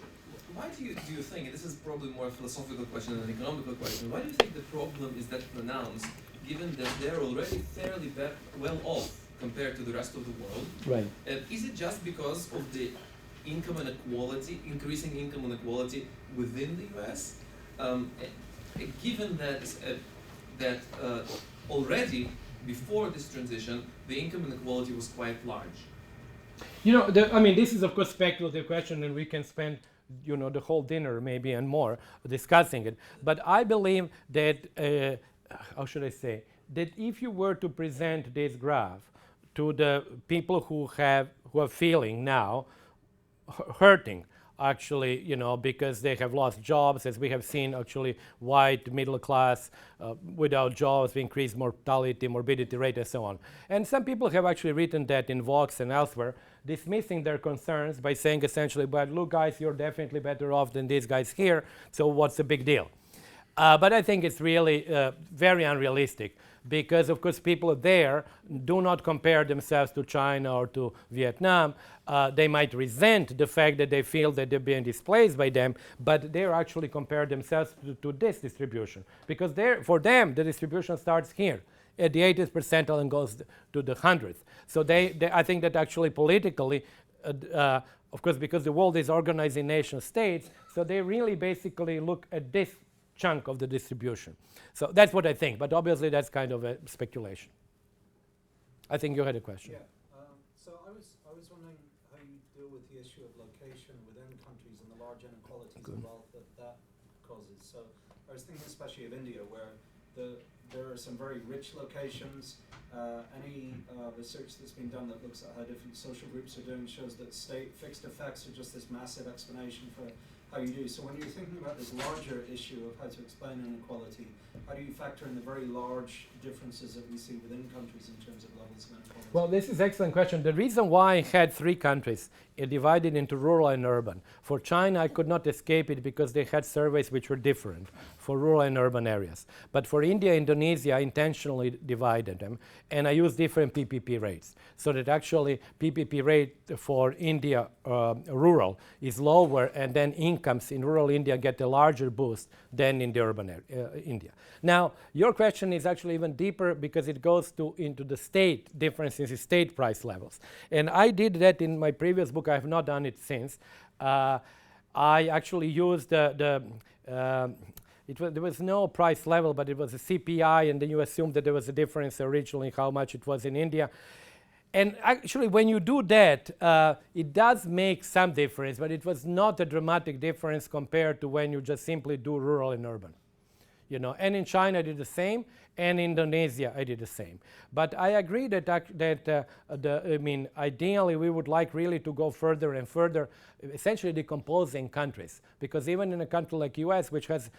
why do you think, and this is probably more a philosophical question than an economical question, why do you think the problem is that pronounced, given that they're already fairly well off compared to the rest of the world? Right. Is it just because of the income inequality, increasing income inequality within the U.S.? Given that already before this transition, the income inequality was quite large. This is of course speculative question, and we can spend, the whole dinner maybe and more discussing it. But I believe that, how should I say, that if you were to present this graph to the people who are feeling now hurting, actually, because they have lost jobs, as we have seen, actually, white, middle class, without jobs, increased mortality, morbidity rate, and so on. And some people have actually written that in Vox and elsewhere, dismissing their concerns by saying essentially, but look, guys, you're definitely better off than these guys here, so what's the big deal? But I think it's really very unrealistic, because, of course, people there do not compare themselves to China or to Vietnam. They might resent the fact that they feel that they're being displaced by them, but they actually compare themselves to this distribution, because for them, the distribution starts here at the 80th percentile and goes to the 100th. So I think that actually politically, of course, because the world is organized in nation states, so they really basically look at this chunk of the distribution. So that's what I think, but obviously that's kind of a speculation. I think you had a question. Yeah. So I was wondering how you deal with the issue of location within countries and the large inequalities of wealth that causes. So I was thinking especially of India, where there are some very rich locations. Any research that's been done that looks at how different social groups are doing shows that state fixed effects are just this massive explanation for how you do. So when you're thinking about this larger issue of how to explain inequality, how do you factor in the very large differences that we see within countries in terms of levels of inequality? Well, this is an excellent question. The reason why I had three countries divided into rural and urban. For China, I could not escape it because they had surveys which were different for rural and urban areas. But for India, Indonesia, I intentionally divided them, and I used different PPP rates, so that actually PPP rate for India rural is lower, and then incomes in rural India get a larger boost than in the urban India. Now, your question is actually even deeper, because it goes into the state differences in state price levels. And I did that in my previous book. I have not done it since. I actually used there was no price level, but it was a CPI, and then you assume that there was a difference originally how much it was in India. And actually, when you do that, it does make some difference, but it was not a dramatic difference compared to when you just simply do rural and urban. And in China I did the same, and in Indonesia I did the same. But I agree that ideally we would like really to go further and further, essentially decomposing countries, because even in a country like US, which has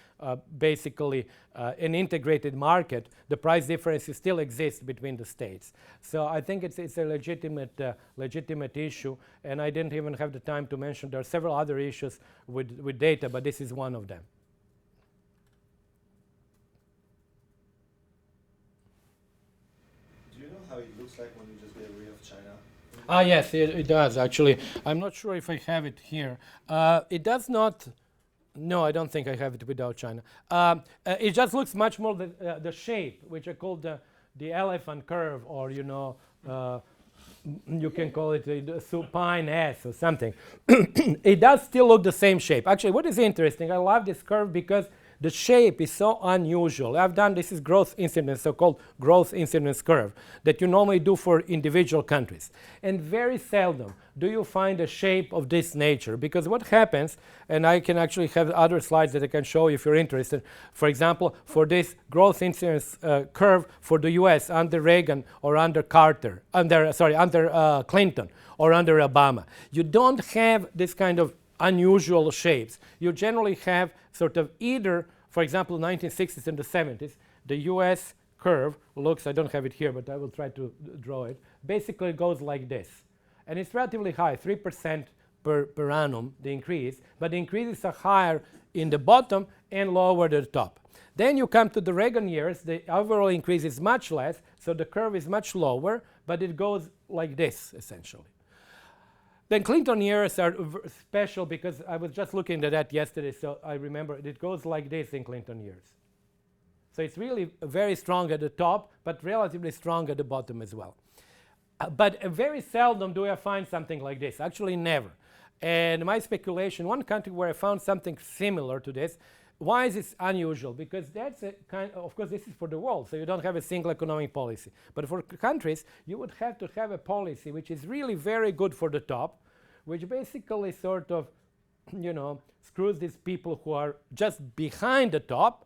basically an integrated market, the price differences still exist between the states. So I think it's a legitimate issue, and I didn't even have the time to mention there are several other issues with data, but this is one of them. How it looks like when you just get rid of China? Yes, it does actually. I'm not sure if I have it here. It does not No, I don't think I have it without China. It just looks much more the shape, which I call the elephant curve, or you can call it the supine S or something. It does still look the same shape. Actually, what is interesting, I love this curve because the shape is so unusual. I've done this is growth incidence, so-called growth incidence curve, that you normally do for individual countries. And very seldom do you find a shape of this nature, because what happens, and I can actually have other slides that I can show you if you're interested. For example, for this growth incidence curve for the US under Reagan or under under Clinton or under Obama, you don't have this kind of unusual shapes. You generally have sort of either, for example, 1960s and the 70s, the US curve looks, I don't have it here, but I will try to draw it, basically goes like this. And it's relatively high, 3% per annum, the increase, but the increases are higher in the bottom and lower at the top. Then you come to the Reagan years, the overall increase is much less, so the curve is much lower, but it goes like this, essentially. Then Clinton years are special because I was just looking at that yesterday, so I remember it goes like this in Clinton years. So it's really very strong at the top, but relatively strong at the bottom as well. But very seldom do I find something like this, actually never. And my speculation, one country where I found something similar to this, why is this unusual? Because that's a kind of course, this is for the world, so you don't have a single economic policy. But for countries, you would have to have a policy which is really very good for the top, which basically sort of, screws these people who are just behind the top,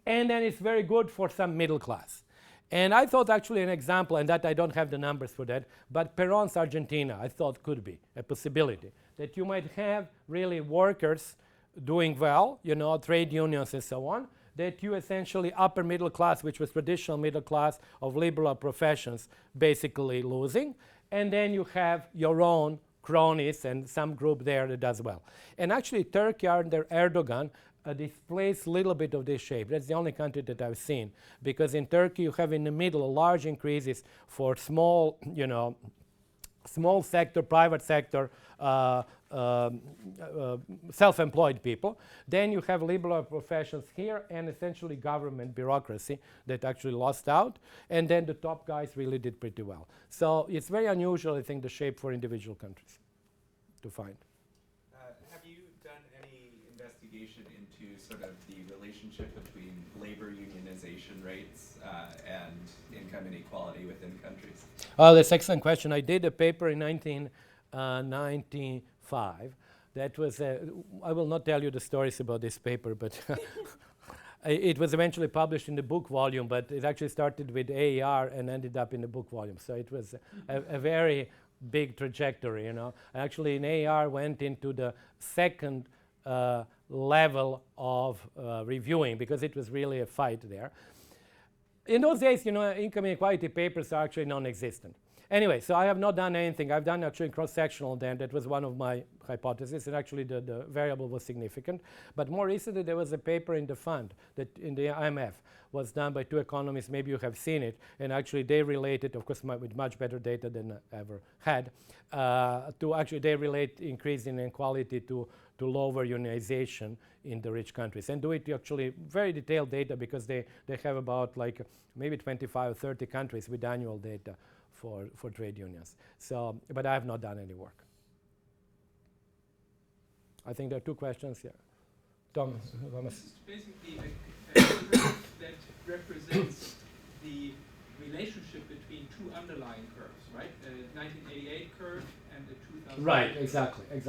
and then it's very good for some middle class. And I thought actually an example, and that I don't have the numbers for that, but Perón's Argentina, I thought could be a possibility, that you might have really workers doing well, trade unions and so on, that you essentially upper middle class, which was traditional middle class of liberal professions, basically losing, and then you have your own cronies and some group there that does well. And actually Turkey under Erdogan displays a little bit of this shape. That's the only country that I've seen, because in Turkey you have in the middle large increases for small, small sector, private sector, self-employed people. Then you have liberal professions here and essentially government bureaucracy that actually lost out. And then the top guys really did pretty well. So it's very unusual, I think, the shape for individual countries to find. Have you done any investigation into sort of the relationship between labor unionization rates and income inequality within countries? Oh, that's an excellent question. I did a paper in 1995. That was, I will not tell you the stories about this paper, but it was eventually published in the book volume, but it actually started with AER and ended up in the book volume. So it was a very big trajectory, Actually, in AER went into the second level of reviewing because it was really a fight there. In those days, income inequality papers are actually non-existent. Anyway, so I have not done anything. I've done actually cross-sectional then. That was one of my hypotheses, and actually the variable was significant. But more recently, there was a paper in the fund that in the IMF was done by two economists. Maybe you have seen it. And actually, they related, of course, with much better data than I ever had, to actually they relate increase in inequality to lower unionization in the rich countries. And do it actually very detailed data because they have about like maybe 25 or 30 countries with annual data for trade unions. So, but I have not done any work. I think there are two questions here. Thomas. This is basically a curve that represents the relationship between two underlying curves, right? The 1988 curve and the 2000. Right, exactly. And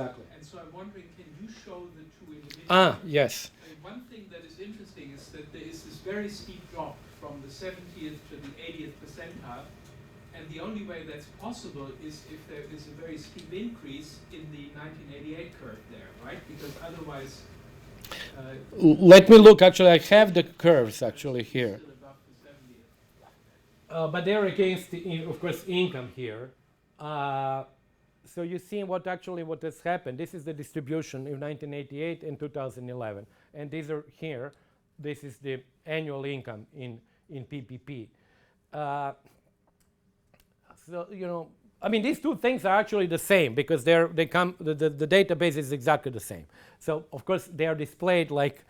so I'm wondering, can you show the two individuals? Yes. One thing that is interesting is that there is this very steep drop from the 70th to the 80th percentile. And the only way that's possible is if there is a very steep increase in the 1988 curve there, right? Because otherwise... let me look. Actually, I have the curves actually here. But they're against, of course, income here. So you see what has happened. This is the distribution in 1988 and 2011. And these are here. This is the annual income in PPP. So, I mean, these two things are actually the same because the database is exactly the same. So, of course, they are displayed like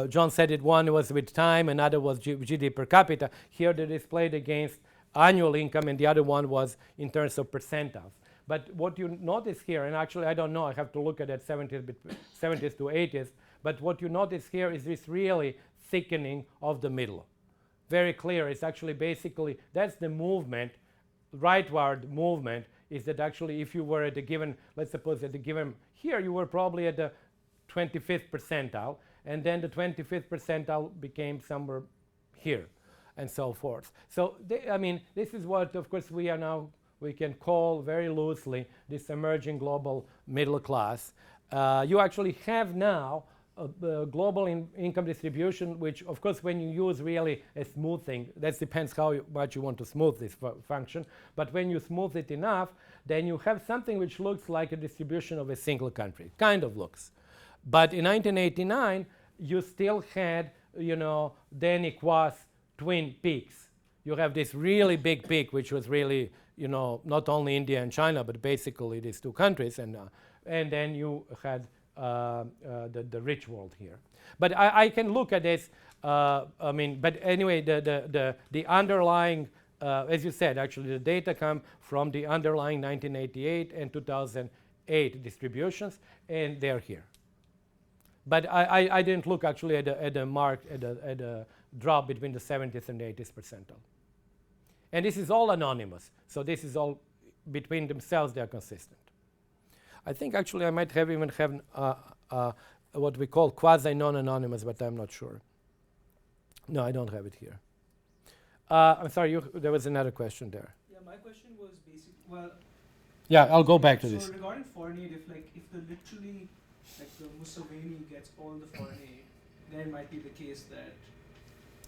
John said it, one was with time, another was GDP per capita. Here they're displayed against annual income, and the other one was in terms of percentiles. But what you notice here, and actually I don't know, I have to look at it 70s to 80s, but what you notice here is this really thickening of the middle. Very clear, it's actually basically, that's the movement, rightward movement, is that actually if you were at a given, let's suppose at the given, here you were probably at the 25th percentile, and then the 25th percentile became somewhere here, and so forth. So, I mean, this is what, of course, we can call very loosely this emerging global middle class. You actually have now a global income distribution, which, of course, when you use really a smoothing, that depends how much you want to smooth this function, but when you smooth it enough, then you have something which looks like a distribution of a single country, kind of looks. But in 1989, you still had, then it was twin peaks. You have this really big peak, which was really, not only India and China, but basically these two countries, and then you had the rich world here. But I can look at this. But anyway, the underlying, as you said, actually the data come from the underlying 1988 and 2008 distributions, and they're here. But I didn't look actually at a drop between the 70th and 80th percentile. And this is all anonymous. So this is all between themselves, they are consistent. I think actually I might have even have what we call quasi-non-anonymous, but I'm not sure. No, I don't have it here. I'm sorry, there was another question there. Yeah, my question was basic. Well, yeah, I'll go back to this. So regarding foreign aid, if the literally, the Mussolini gets all the foreign aid, then it might be the case that.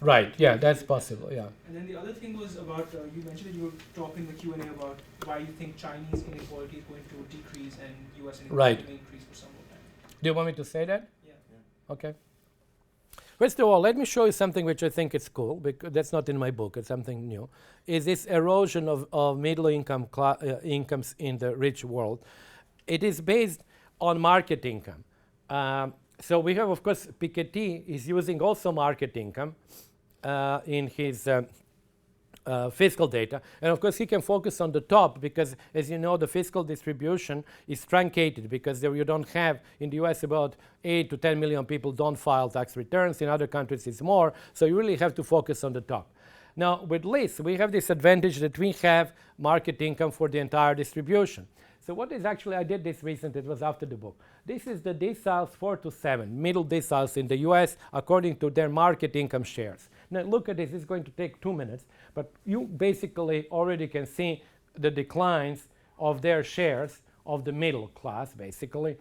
Right. Yeah, that's possible. Yeah. And then the other thing was about you mentioned that you were talking in the Q&A about why you think Chinese inequality is going to decrease and U.S. inequality may increase for some more time. Do you want me to say that? Yeah. Okay. First of all, let me show you something which I think is cool, because that's not in my book, it's something new, is this erosion of middle income incomes in the rich world. It is based on market income. So we have, of course, Piketty is using also market income in his fiscal data. And of course, he can focus on the top because, as you know, the fiscal distribution is truncated because there you don't have, in the US, about 8 to 10 million people don't file tax returns. In other countries, it's more. So you really have to focus on the top. Now, with LIS, we have this advantage that we have market income for the entire distribution. So what is actually, I did this recently, it was after the book. This is the deciles 4 to 7, middle deciles in the US according to their market income shares. Now look at this, it's going to take 2 minutes, but you basically already can see the declines of their shares of the middle class, basically,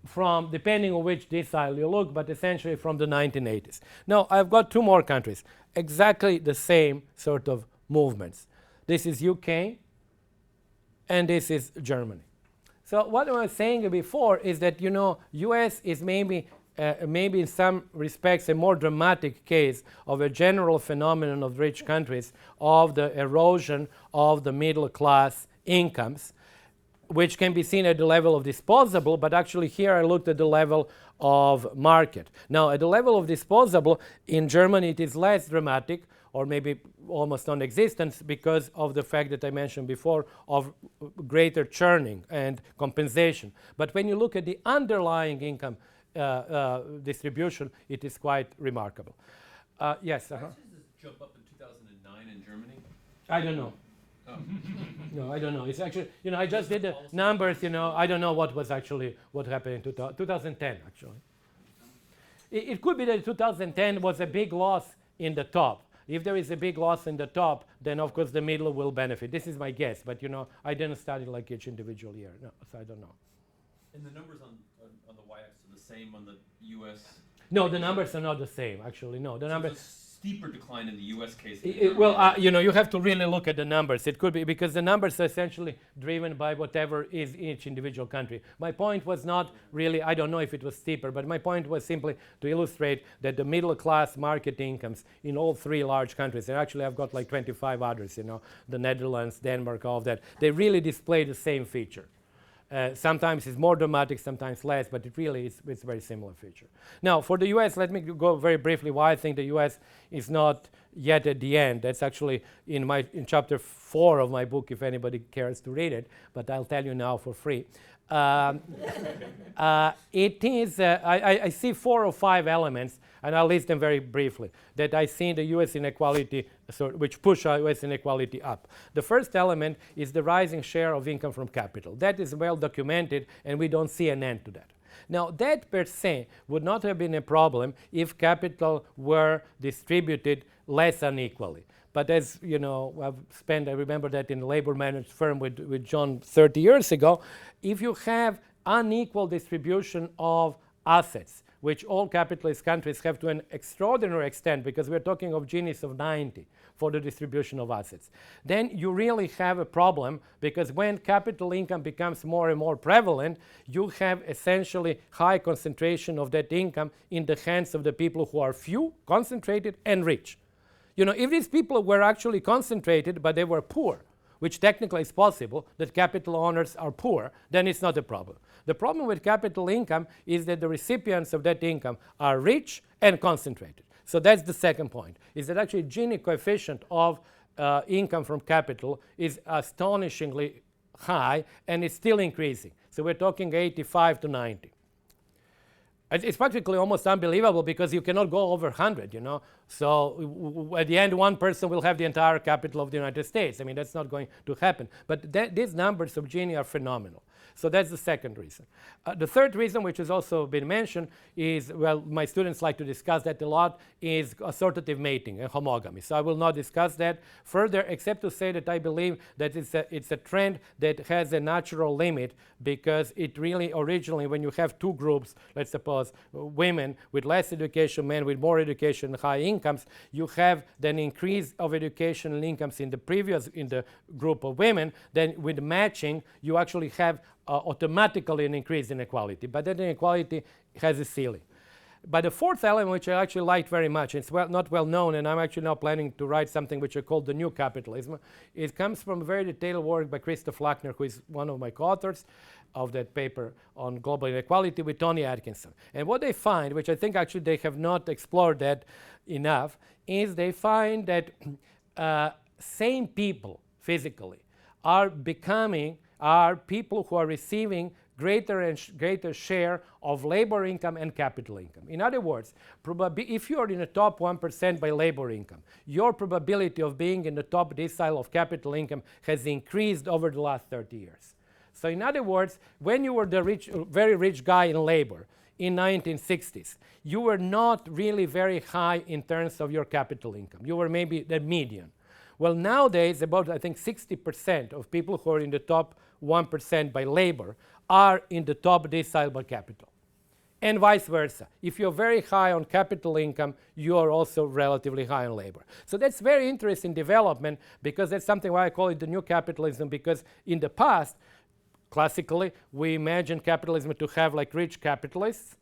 from, depending on which decile you look, but essentially from the 1980s. Now I've got 2 more countries, exactly the same sort of movements. This is UK, and this is Germany. So what I was saying before is that, US is maybe in some respects a more dramatic case of a general phenomenon of rich countries of the erosion of the middle class incomes, which can be seen at the level of disposable, but actually here I looked at the level of market. Now at the level of disposable, in Germany it is less dramatic, or maybe almost non-existent, because of the fact that I mentioned before of greater churning and compensation. But when you look at the underlying income distribution, it is quite remarkable. Yes? Why does this jump up in 2009 in Germany? I don't know. No, I don't know. It's actually, I just did the numbers, I don't know what happened in 2010, actually. It could be that 2010 was a big loss in the top. If there is a big loss in the top, then of course the middle will benefit. This is my guess, but I didn't study like each individual year, no, so I don't know. And the numbers on the y-axis are the same on the U.S.? No, the numbers are not the same, actually. No, the numbers. steeper decline in the U.S. case. You have to really look at the numbers. It could be because the numbers are essentially driven by whatever is each individual country. My point was not really, I don't know if it was steeper, but my point was simply to illustrate that the middle class market incomes in all three large countries, and actually I've got like 25 others, the Netherlands, Denmark, all of that, they really display the same feature. Sometimes it's more dramatic, sometimes less, but it really is it's a very similar feature. Now, for the US, let me go very briefly why I think the US is not yet at the end. That's actually in chapter 4 of my book, if anybody cares to read it, but I'll tell you now for free. It is, I see 4 or 5 elements, and I'll list them very briefly, that I see in the US inequality, which push US inequality up. The first element is the rising share of income from capital. That is well documented, and we don't see an end to that. Now, that per se would not have been a problem if capital were distributed less unequally. But as you know, I remember that in a labor managed firm with John 30 years ago, if you have unequal distribution of assets, which all capitalist countries have to an extraordinary extent, because we're talking of Gini's of 90 for the distribution of assets, then you really have a problem, because when capital income becomes more and more prevalent, you have essentially high concentration of that income in the hands of the people who are few, concentrated, and rich. If these people were actually concentrated, but they were poor, which technically is possible, that capital owners are poor, then it's not a problem. The problem with capital income is that the recipients of that income are rich and concentrated. So that's the second point, is that actually Gini coefficient of income from capital is astonishingly high, and it's still increasing. So we're talking 85 to 90. It's practically almost unbelievable because you cannot go over 100, So at the end, one person will have the entire capital of the United States. I mean, that's not going to happen. But these numbers of Gini are phenomenal. So that's the second reason. The third reason, which has also been mentioned, is, well, my students like to discuss that a lot, is assortative mating and homogamy. So I will not discuss that further, except to say that I believe that it's a trend that has a natural limit, because it really originally, when you have two groups, let's suppose women with less education, men with more education, high incomes, you have then increase of education and incomes in the group of women. Then with matching, you actually have automatically an increase in inequality, but that inequality has a ceiling. But the fourth element, which I actually liked very much, it's not well known, and I'm actually now planning to write something which I call the new capitalism. It comes from a very detailed work by Christoph Lackner, who is one of my co-authors of that paper on global inequality, with Tony Atkinson. And what they find, which I think actually they have not explored that enough, is they find that same people physically are people who are receiving greater and greater share of labor income and capital income. In other words, if you are in the top 1% by labor income, your probability of being in the top decile of capital income has increased over the last 30 years. So in other words, when you were the very rich guy in labor in 1960s, you were not really very high in terms of your capital income. You were maybe the median. Well, nowadays, about, I think, 60% of people who are in the top 1% by labor are in the top decile by capital. And vice versa. If you're very high on capital income, you are also relatively high on labor. So that's very interesting development, because that's something why I call it the new capitalism, because in the past, classically, we imagined capitalism to have like rich capitalists,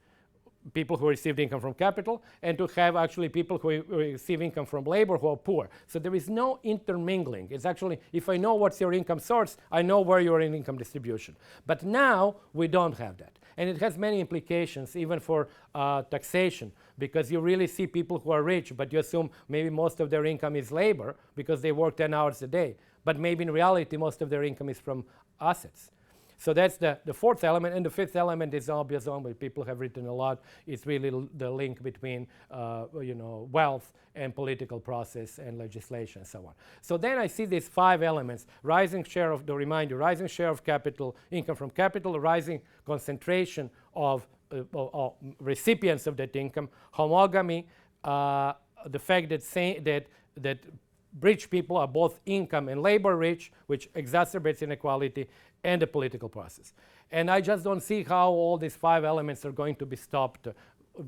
people who received income from capital, and to have actually people who receive income from labor who are poor. So there is no intermingling. It's actually, if I know what's your income source, I know where you're in income distribution. But now we don't have that. And it has many implications, even for taxation, because you really see people who are rich, but you assume maybe most of their income is labor because they work 10 hours a day. But maybe in reality, most of their income is from assets. So that's the fourth element. And the fifth element is obvious one, but people have written a lot. It's really the link between wealth and political process and legislation and so on. So then I see these 5 elements: rising share of, rising share of capital, income from capital, rising concentration of recipients of that income, homogamy, the fact that rich people are both income and labor rich, which exacerbates inequality, and the political process. And I just don't see how all these 5 elements are going to be stopped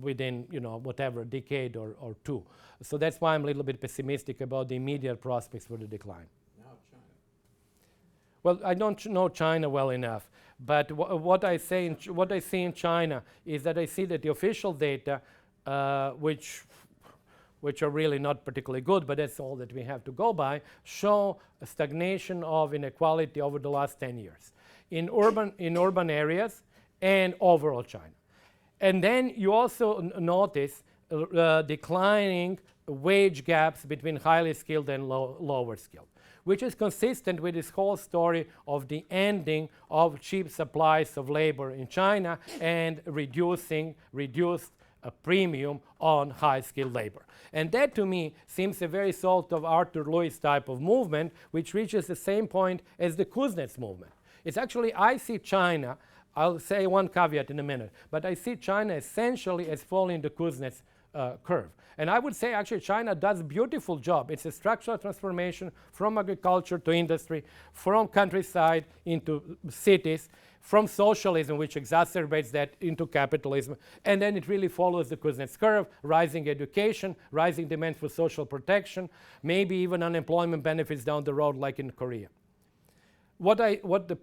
within, whatever, a decade or two. So that's why I'm a little bit pessimistic about the immediate prospects for the decline. Now China. Well, I don't know China well enough, but what I see in China is that I see that the official data, which are really not particularly good, but that's all that we have to go by, show a stagnation of inequality over the last 10 years in urban areas and overall China. And then you also notice declining wage gaps between highly skilled and lower skilled, which is consistent with this whole story of the ending of cheap supplies of labor in China and reduced a premium on high-skilled labor. And that, to me, seems a very sort of Arthur Lewis type of movement, which reaches the same point as the Kuznets movement. It's actually, I see China, I'll say one caveat in a minute, but I see China essentially as following the Kuznets curve. And I would say actually China does a beautiful job. It's a structural transformation from agriculture to industry, from countryside into cities, from socialism, which exacerbates that, into capitalism. And then it really follows the Kuznets curve, rising education, rising demand for social protection, maybe even unemployment benefits down the road like in Korea. What the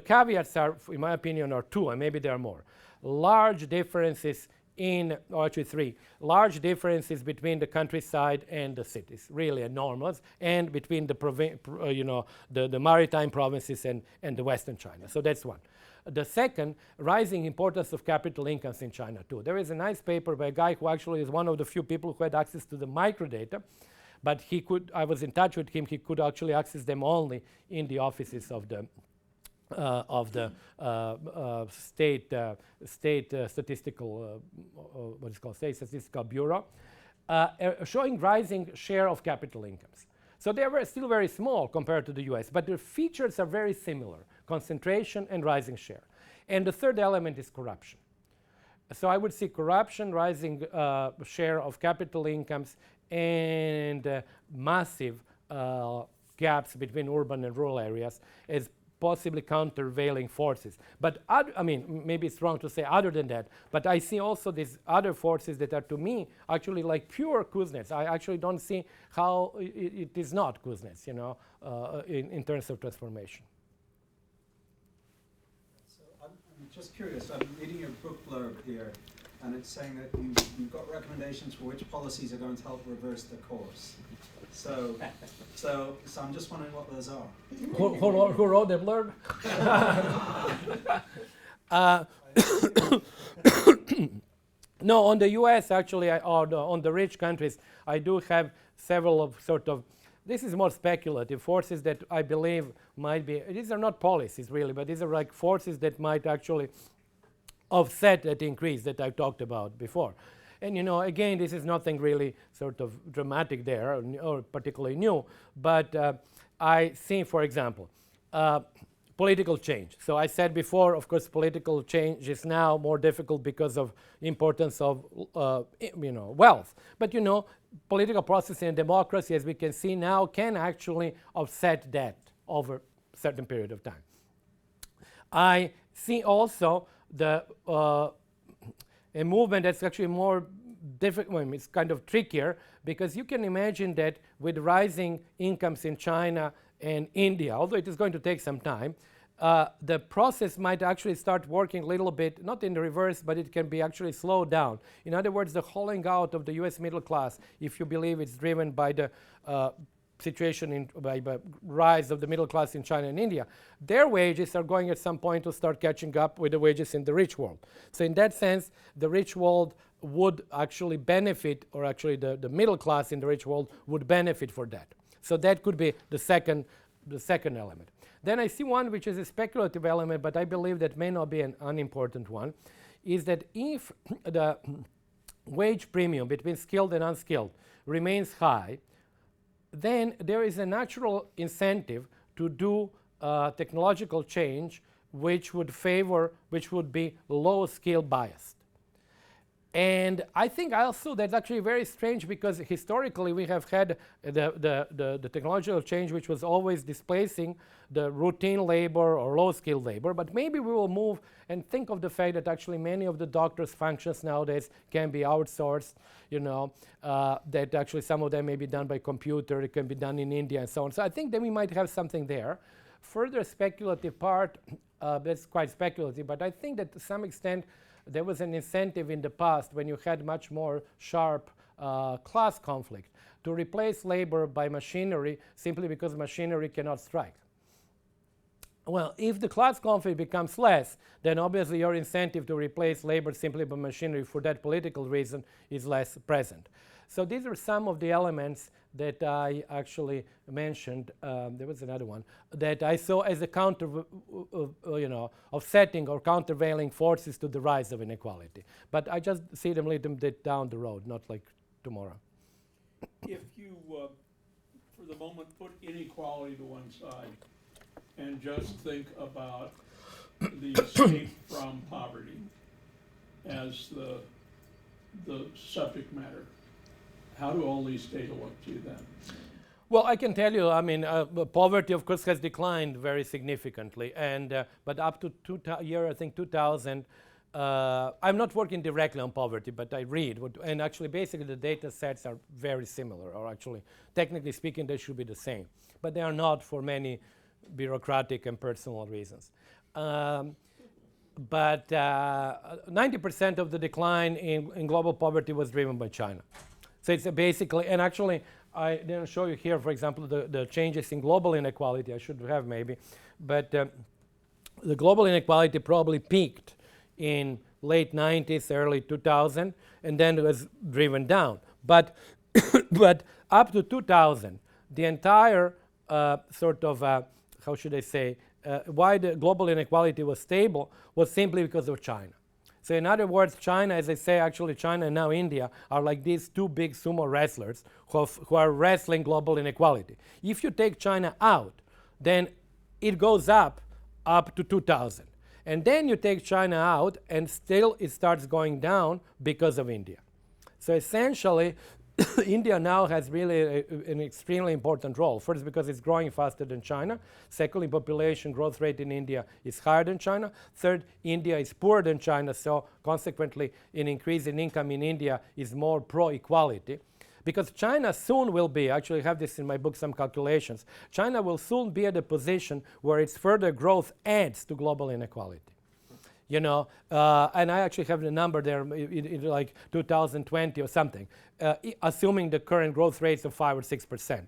caveats are, in my opinion, are two, and maybe there are more. Large differences three. Large differences between the countryside and the cities, really enormous, and between the maritime provinces and the Western China. So that's one. The second, rising importance of capital incomes in China too. There is a nice paper by a guy who actually is one of the few people who had access to the microdata, but I was in touch with him, he could actually access them only in the offices of the state statistical, state statistical bureau, showing rising share of capital incomes. So they are still very small compared to the US, but their features are very similar, concentration and rising share. And the third element is corruption. So I would see corruption, rising share of capital incomes, and massive gaps between urban and rural areas as possibly countervailing forces. But maybe it's wrong to say other than that, but I see also these other forces that are, to me, actually like pure Kuznets. I actually don't see how it is not Kuznets, in terms of transformation. So I'm just curious, I'm reading your book blurb here, and it's saying that you've got recommendations for which policies are going to help reverse the course. So I'm just wondering what those are. Who wrote the blurb? No, on the US actually, on the rich countries, I do have several of this is more speculative, forces that I believe might be, these are not policies really, but these are like forces that might actually offset that increase that I talked about before. And again, this is nothing really sort of dramatic there or particularly new, but I see, for example, political change. So I said before, of course, political change is now more difficult because of importance of wealth. But political process in democracy, as we can see now, can actually offset that over a certain period of time. I see also a movement that's actually more difficult, it's kind of trickier, because you can imagine that with rising incomes in China and India, although it is going to take some time, the process might actually start working a little bit, not in the reverse, but it can be actually slowed down. In other words, the hollowing out of the US middle class, if you believe it's driven by the situation by rise of the middle class in China and India, their wages are going at some point to start catching up with the wages in the rich world. So in that sense, the rich world would actually benefit, or actually the middle class in the rich world would benefit for that. So that could be the second element. Then I see one which is a speculative element, but I believe that may not be an unimportant one, is that if the wage premium between skilled and unskilled remains high, then there is a natural incentive to do technological change which would be low skill biased. And I think also that's actually very strange because historically we have had the technological change which was always displacing the routine labor or low-skilled labor. But maybe we will move and think of the fact that actually many of the doctors' functions nowadays can be outsourced, that actually some of them may be done by computer, it can be done in India and so on. So I think that we might have something there. Further speculative part, that's quite speculative, but I think that to some extent there was an incentive in the past when you had much more sharp class conflict to replace labor by machinery simply because machinery cannot strike. Well, if the class conflict becomes less, then obviously your incentive to replace labor simply by machinery for that political reason is less present. So these are some of the elements that I actually mentioned. There was another one that I saw as a counter, offsetting or countervailing forces to the rise of inequality. But I just see them lead them down the road, not like tomorrow. If you, for the moment, put inequality to one side and just think about the escape from poverty as the subject matter, how do all these data look to you then? Well, I can tell you, poverty, of course, has declined very significantly. And but up to I think 2000, I'm not working directly on poverty, but I read. And actually, basically, the data sets are very similar. Or actually, technically speaking, they should be the same. But they are not for many bureaucratic and personal reasons. But 90% of the decline in global poverty was driven by China. So it's basically, and actually, I didn't show you here, for example, the changes in global inequality. I should have maybe. But the global inequality probably peaked in late 90s, early 2000, and then it was driven down. But, but up to 2000, the entire how should I say, why the global inequality was stable was simply because of China. So in other words, China, as I say, actually China and now India are like these two big sumo wrestlers who are wrestling global inequality. If you take China out, then it goes up to 2000. And then you take China out and still it starts going down because of India. So essentially, India now has really an extremely important role. First, because it's growing faster than China. Secondly, population growth rate in India is higher than China. Third, India is poorer than China, so consequently, an increase in income in India is more pro-equality. Because China soon will be, actually I have this in my book, some calculations, China will soon be at a position where its further growth adds to global inequality. And I actually have the number there in like 2020 or something, assuming the current growth rates of 5 or 6%.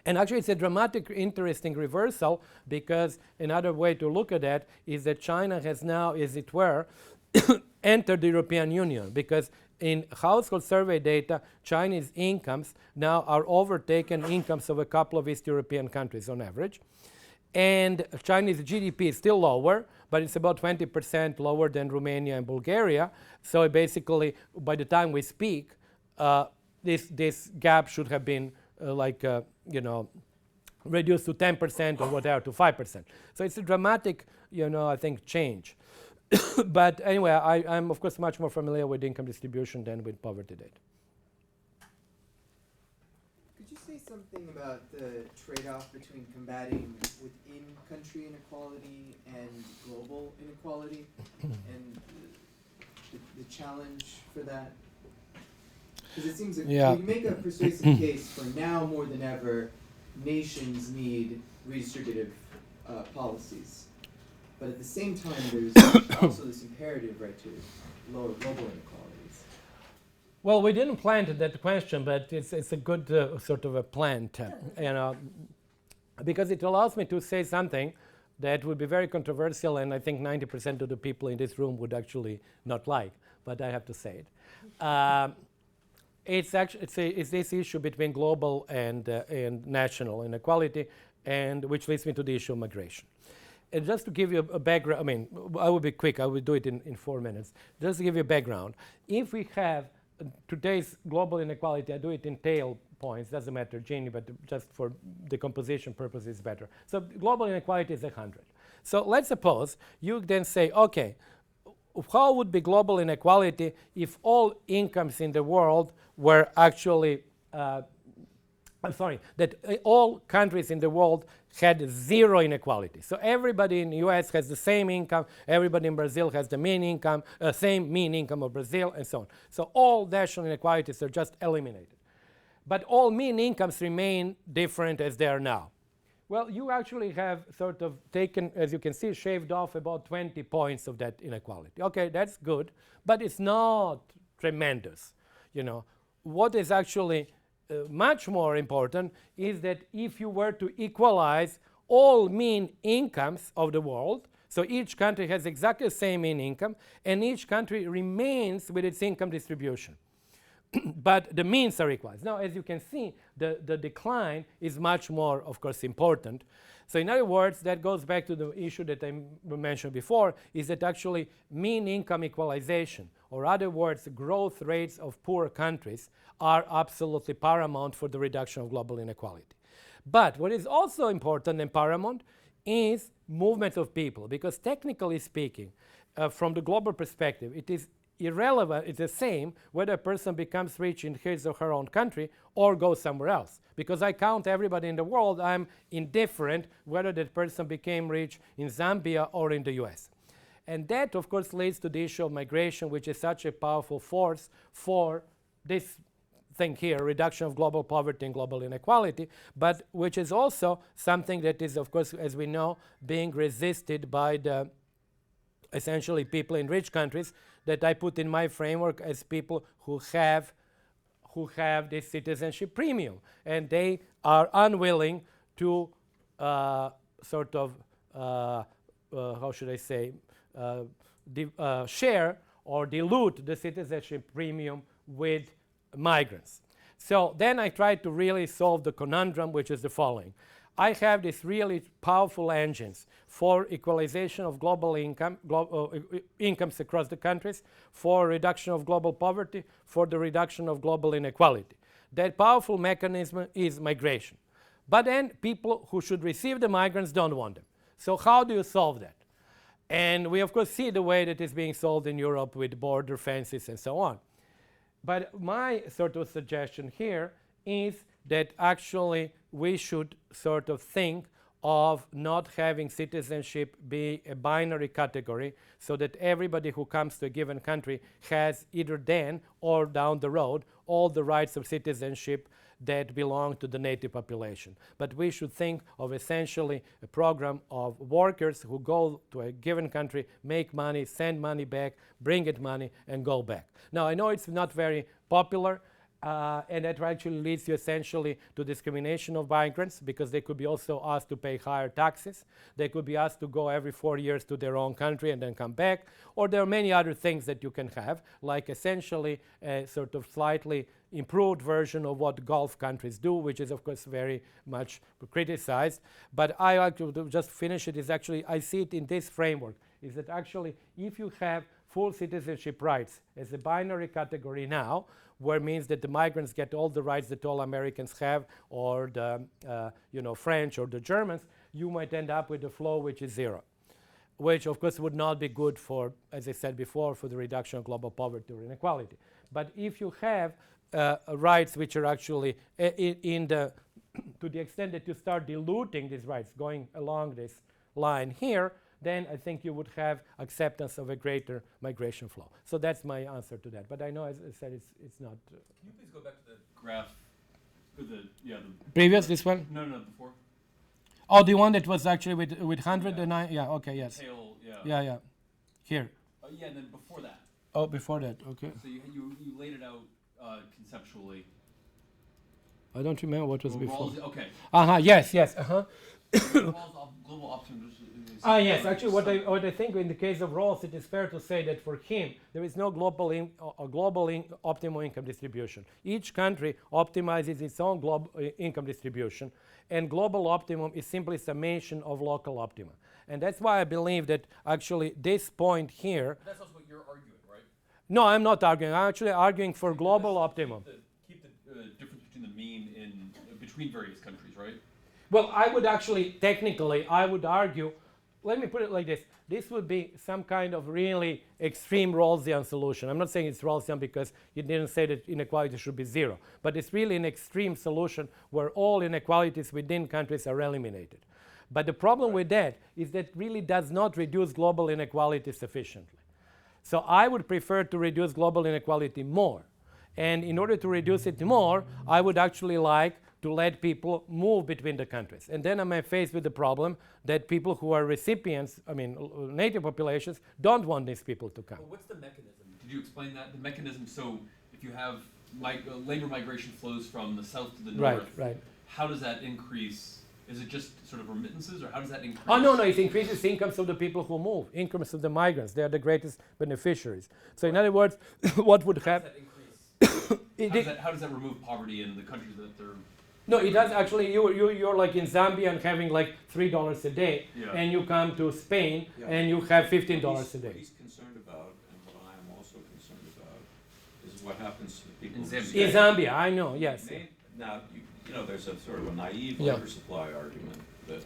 And actually, it's a dramatic, interesting reversal because another way to look at that is that China has now, as it were, entered the European Union because in household survey data, Chinese incomes now are overtaken incomes of a couple of East European countries on average. And Chinese GDP is still lower, but it's about 20% lower than Romania and Bulgaria. So basically, by the time we speak, this gap should have been reduced to 10% or whatever, to 5%. So it's a dramatic, I think, change. But anyway, I'm, of course, much more familiar with income distribution than with poverty data. Could you say something about the trade-off between combating within-country inequality and global inequality, and the challenge for that? Because it seems like you make a persuasive case for now more than ever, nations need redistributive policies. But at the same time, there's also this imperative, right, to lower global inequalities. Well, we didn't plant that question, but it's a good sort of a plant, because it allows me to say something that would be very controversial, and I think 90% of the people in this room would actually not like, but I have to say it. It's this issue between global and national inequality, and which leads me to the issue of migration. And just to give you a background, I will be quick, I will do it in 4 minutes. Just to give you a background, if we have today's global inequality, I do it in tail points, doesn't matter, Gini, but just for decomposition purposes, better. So global inequality is 100. So let's suppose you then say, okay, how would be global inequality if all incomes in the world were actually, that all countries in the world had zero inequality. So everybody in the US has the same income, everybody in Brazil has the same mean income of Brazil, and so on. So all national inequalities are just eliminated. But all mean incomes remain different as they are now. Well, you actually have sort of taken, as you can see, shaved off about 20 points of that inequality. Okay, that's good, but it's not tremendous. You know, what is actually much more important is that if you were to equalize all mean incomes of the world, so each country has exactly the same mean income, and each country remains with its income distribution. But the means are equalized. Now, as you can see, the decline is much more, of course, important. So in other words, that goes back to the issue that I mentioned before, is that actually mean income equalization, or other words, growth rates of poor countries, are absolutely paramount for the reduction of global inequality. But what is also important and paramount is movement of people, because technically speaking, from the global perspective, it is irrelevant, it's the same whether a person becomes rich in his or her own country or goes somewhere else. Because I count everybody in the world, I'm indifferent whether that person became rich in Zambia or in the US. And that, of course, leads to the issue of migration, which is such a powerful force for this thing here, reduction of global poverty and global inequality, but which is also something that is, of course, as we know, being resisted by the essentially people in rich countries that I put in my framework as people who have this citizenship premium. And they are unwilling to sort of, how should I say, share or dilute the citizenship premium with migrants. So then I tried to really solve the conundrum, which is the following. I have these really powerful engines for equalization of global incomes across the countries, for reduction of global poverty, for the reduction of global inequality. That powerful mechanism is migration. But then people who should receive the migrants don't want them. So how do you solve that? And we, of course, see the way that is being solved in Europe with border fences and so on. But my sort of suggestion here is that actually we should sort of think of not having citizenship be a binary category, so that everybody who comes to a given country has either then or down the road all the rights of citizenship that belong to the native population. But we should think of essentially a program of workers who go to a given country, make money, send money back, bring it money, and go back. Now, I know it's not very popular, and that actually leads you essentially to discrimination of migrants, because they could be also asked to pay higher taxes. They could be asked to go every 4 years to their own country and then come back. Or there are many other things that you can have, like essentially a sort of slightly improved version of what Gulf countries do, which is, of course, very much criticized. But I like to just finish it, is actually, I see it in this framework, is that actually if you have full citizenship rights as a binary category now, where means that the migrants get all the rights that all Americans have, or the French or the Germans, you might end up with a flow which is zero, which of course would not be good for, as I said before, for the reduction of global poverty or inequality. But if you have rights which are actually to the extent that you start diluting these rights, going along this line here, then I think you would have acceptance of a greater migration flow. So that's my answer to that. But I know, as I said, it's not. Can you please go back to the graph? The previous, this one? No, before. Oh, the one that was actually with 109. Yeah. Okay. Yes. Tail, Yeah. Here. Yeah, and then before that. Oh, before that. Okay. So you laid it out conceptually. I don't remember what was before. Okay. Yes. Global optimism. Yes. Actually, what I think in the case of Rawls, it is fair to say that for him there is no global optimal income distribution. Each country optimizes its own income distribution, and global optimum is simply summation of local optima. And that's why I believe that actually this point here. That's also what you're arguing, right? No, I'm not arguing. I'm actually arguing for global optimum. Keep the difference between the mean between various countries, right? Well, I would actually, technically, I would argue let me put it like this. This would be some kind of really extreme Rawlsian solution. I'm not saying it's Rawlsian because you didn't say that inequality should be zero, but it's really an extreme solution where all inequalities within countries are eliminated. But the problem with that is that really does not reduce global inequality sufficiently. So I would prefer to reduce global inequality more. And in order to reduce it more, I would actually like to let people move between the countries. And then I'm faced with the problem that people who are recipients, native populations, don't want these people to come. Well, what's the mechanism? Did you explain that? The mechanism, so if you have labor migration flows from the south to the north, Right. How does that increase? Is it just sort of remittances, or how does that increase? Oh, no, it increases incomes of the people who move, incomes of the migrants. They are the greatest beneficiaries. So in other words, what would happen? How does that remove poverty in the countries that they're... No, it does actually. You're like in Zambia and having like $3 a day, Yeah. and you come to Spain Yeah. and you have $15 a What day. he's concerned about, and what I am also concerned about, is what happens to the people In who Zambia. stay. In Zambia, I know, yes. Now, you know, there's a sort of a naive Yeah. labor supply argument that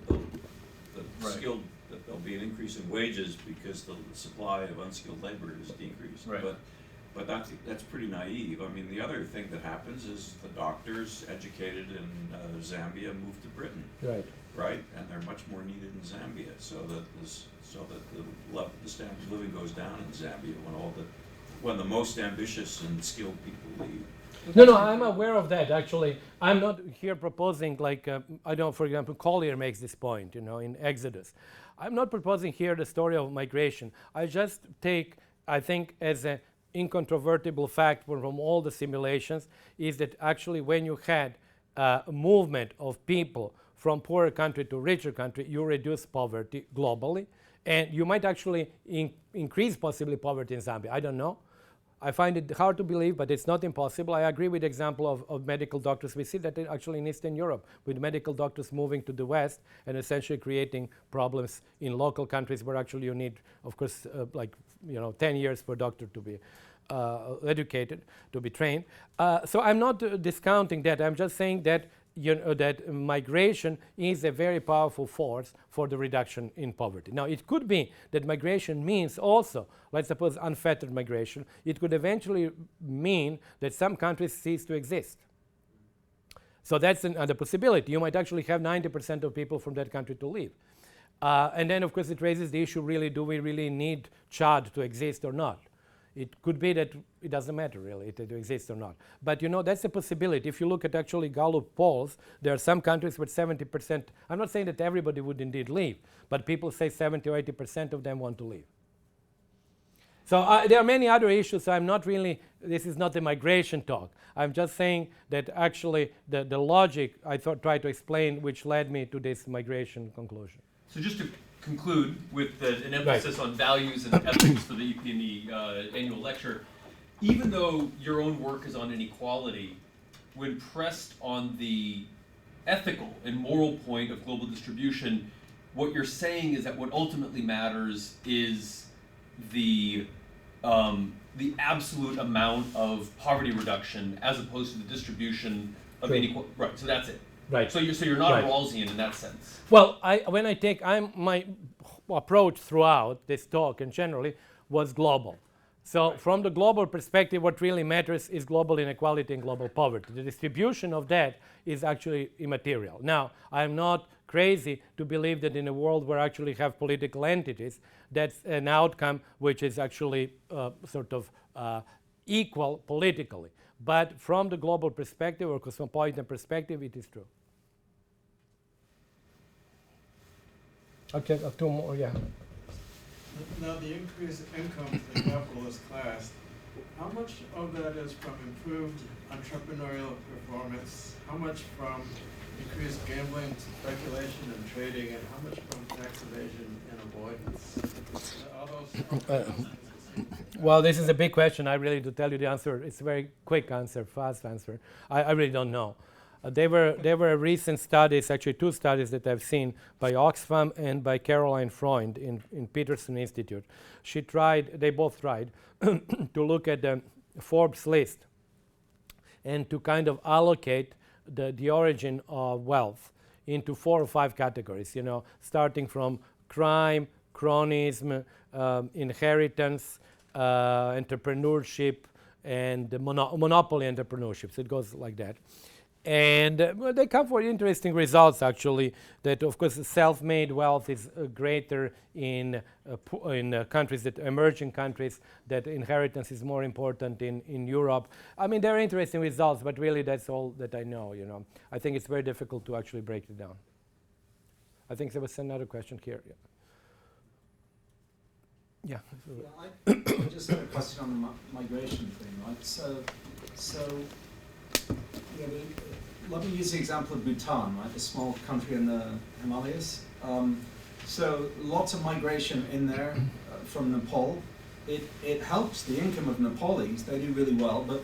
the Right. skilled, that there'll be an increase in wages because the supply of unskilled labor is decreased. Right. But that's pretty naive. I mean, the other thing that happens is the doctors educated in Zambia move to Britain, Right. right? And they're much more needed in Zambia, so that the standard of living goes down in Zambia when the most ambitious and skilled people leave. No, I'm aware of that. Actually, I'm not here proposing like I know, for example, Collier makes this point, in Exodus. I'm not proposing here the story of migration. I just take, I think, as an incontrovertible fact from all the simulations is that actually when you had a movement of people from poorer country to richer country, you reduce poverty globally, and you might actually increase possibly poverty in Zambia. I don't know. I find it hard to believe, but it's not impossible. I agree with the example of medical doctors. We see that actually in Eastern Europe, with medical doctors moving to the West and essentially creating problems in local countries where actually you need, of course, 10 years for a doctor to be educated, to be trained. So I'm not discounting that. I'm just saying that that migration is a very powerful force for the reduction in poverty. Now, it could be that migration means also, let's suppose, unfettered migration. It could eventually mean that some countries cease to exist. So that's another possibility. You might actually have 90% of people from that country to leave. And then, of course, it raises the issue, really, do we really need Chad to exist or not? It could be that it doesn't matter, really, if it exists or not. But, that's a possibility. If you look at actually Gallup polls, there are some countries with 70%. I'm not saying that everybody would indeed leave, but people say 70 or 80% of them want to leave. So there are many other issues. So I'm not really, this is not a migration talk. I'm just saying that actually the logic I try to explain, which led me to this migration conclusion. So just to conclude with an emphasis on values and ethics for the EP&E annual lecture, even though your own work is on inequality, when pressed on the ethical and moral point of global distribution, what you're saying is that what ultimately matters is the absolute amount of poverty reduction as opposed to the distribution of inequality. Right, so that's it. Right. So you're not Right. a Rawlsian in that sense. Well, my approach throughout this talk and generally was global. So from the global perspective, what really matters is global inequality and global poverty. The distribution of that is actually immaterial. Now, I'm not crazy to believe that in a world where actually have political entities, that's an outcome which is actually equal politically. But from the global perspective or cosmopolitan perspective, it is true. Okay, two more, yeah. Now, the increased income for the capitalist class, how much of that is from improved entrepreneurial performance? How much from increased gambling, speculation, and trading, and how much from tax evasion and avoidance? Are those Well, this is a big question. I really, to tell you the answer, it's a very quick answer, fast answer. I really don't know. There were recent studies, actually 2 studies that I've seen by Oxfam and by Caroline Freund in Peterson Institute. They both tried to look at the Forbes list and to kind of allocate the origin of wealth into 4 or 5 categories, starting from crime, cronyism, inheritance, entrepreneurship, and monopoly entrepreneurship. So it goes like that. And they come for interesting results, actually, that, of course, self-made wealth is greater in countries, emerging countries, that inheritance is more important in Europe. I mean, there are interesting results, but really that's all that I know, I think it's very difficult to actually break it down. I think there was another question here. Yeah. I just had a question on the migration thing, right? So let me use the example of Bhutan, right? The small country in the Himalayas. So lots of migration in there from Nepal. It helps the income of Nepalese. They do really well, but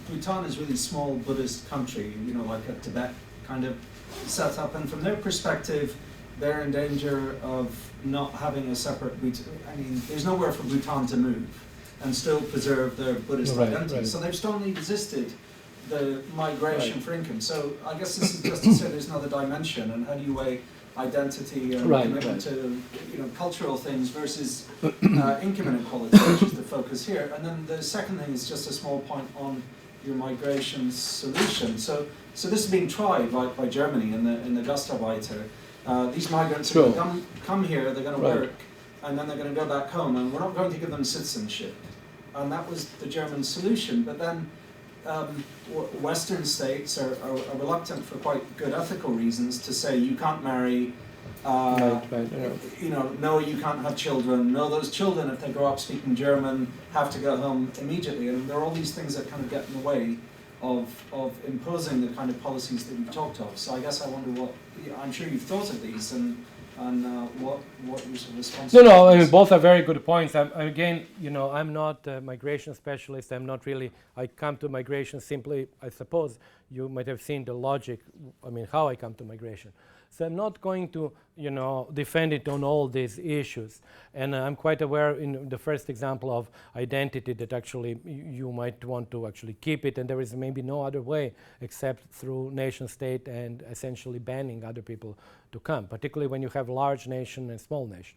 Bhutan is a really small Buddhist country, like a Tibet kind of setup. And from their perspective, they're in danger of not having a separate Bhutan. I mean, there's nowhere for Bhutan to move and still preserve their Buddhist identity. Right. So they've strongly resisted the migration for income. So I guess this is just to say there's another dimension, and how do you weigh identity and commitment to cultural things versus income inequality, which is the focus here. And then the second thing is just a small point on your migration solution. So this is being tried by Germany in the Gastarbeiter. These migrants are going to come here, they're going to work, and then they're going to go back home, and we're not going to give them citizenship. And that was the German solution. But then Western states are reluctant, for quite good ethical reasons, to say you can't marry, no, you can't have children, no, those children, if they grow up speaking German, have to go home immediately. And there are all these things that kind of get in the way of imposing the kind of policies that you've talked of. So I guess I wonder I'm sure you've thought of these, and what your sort of response. No, I mean, both are very good points. Again, I'm not a migration specialist. I'm not really. I come to migration simply. I suppose you might have seen the logic. I mean, how I come to migration. So I'm not going to, defend it on all these issues. And I'm quite aware in the first example of identity that actually you might want to actually keep it, and there is maybe no other way except through nation state and essentially banning other people to come, particularly when you have large nation and small nation.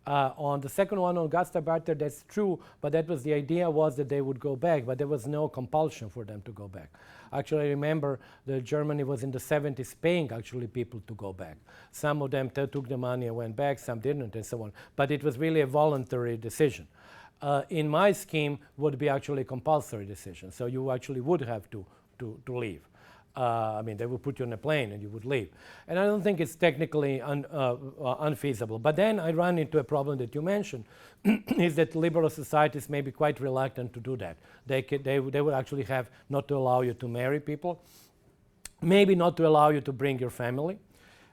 On the second one, on Gastarbeiter, that's true, but that was the idea was that they would go back, but there was no compulsion for them to go back. Actually, I remember that Germany was in the 70s paying actually people to go back. Some of them took the money and went back, some didn't, and so on. But it was really a voluntary decision. In my scheme, would be actually a compulsory decision. So you actually would have to leave. I mean, they would put you on a plane and you would leave. And I don't think it's technically unfeasible. But then I run into a problem that you mentioned, is that liberal societies may be quite reluctant to do that. They would actually have not to allow you to marry people, maybe not to allow you to bring your family,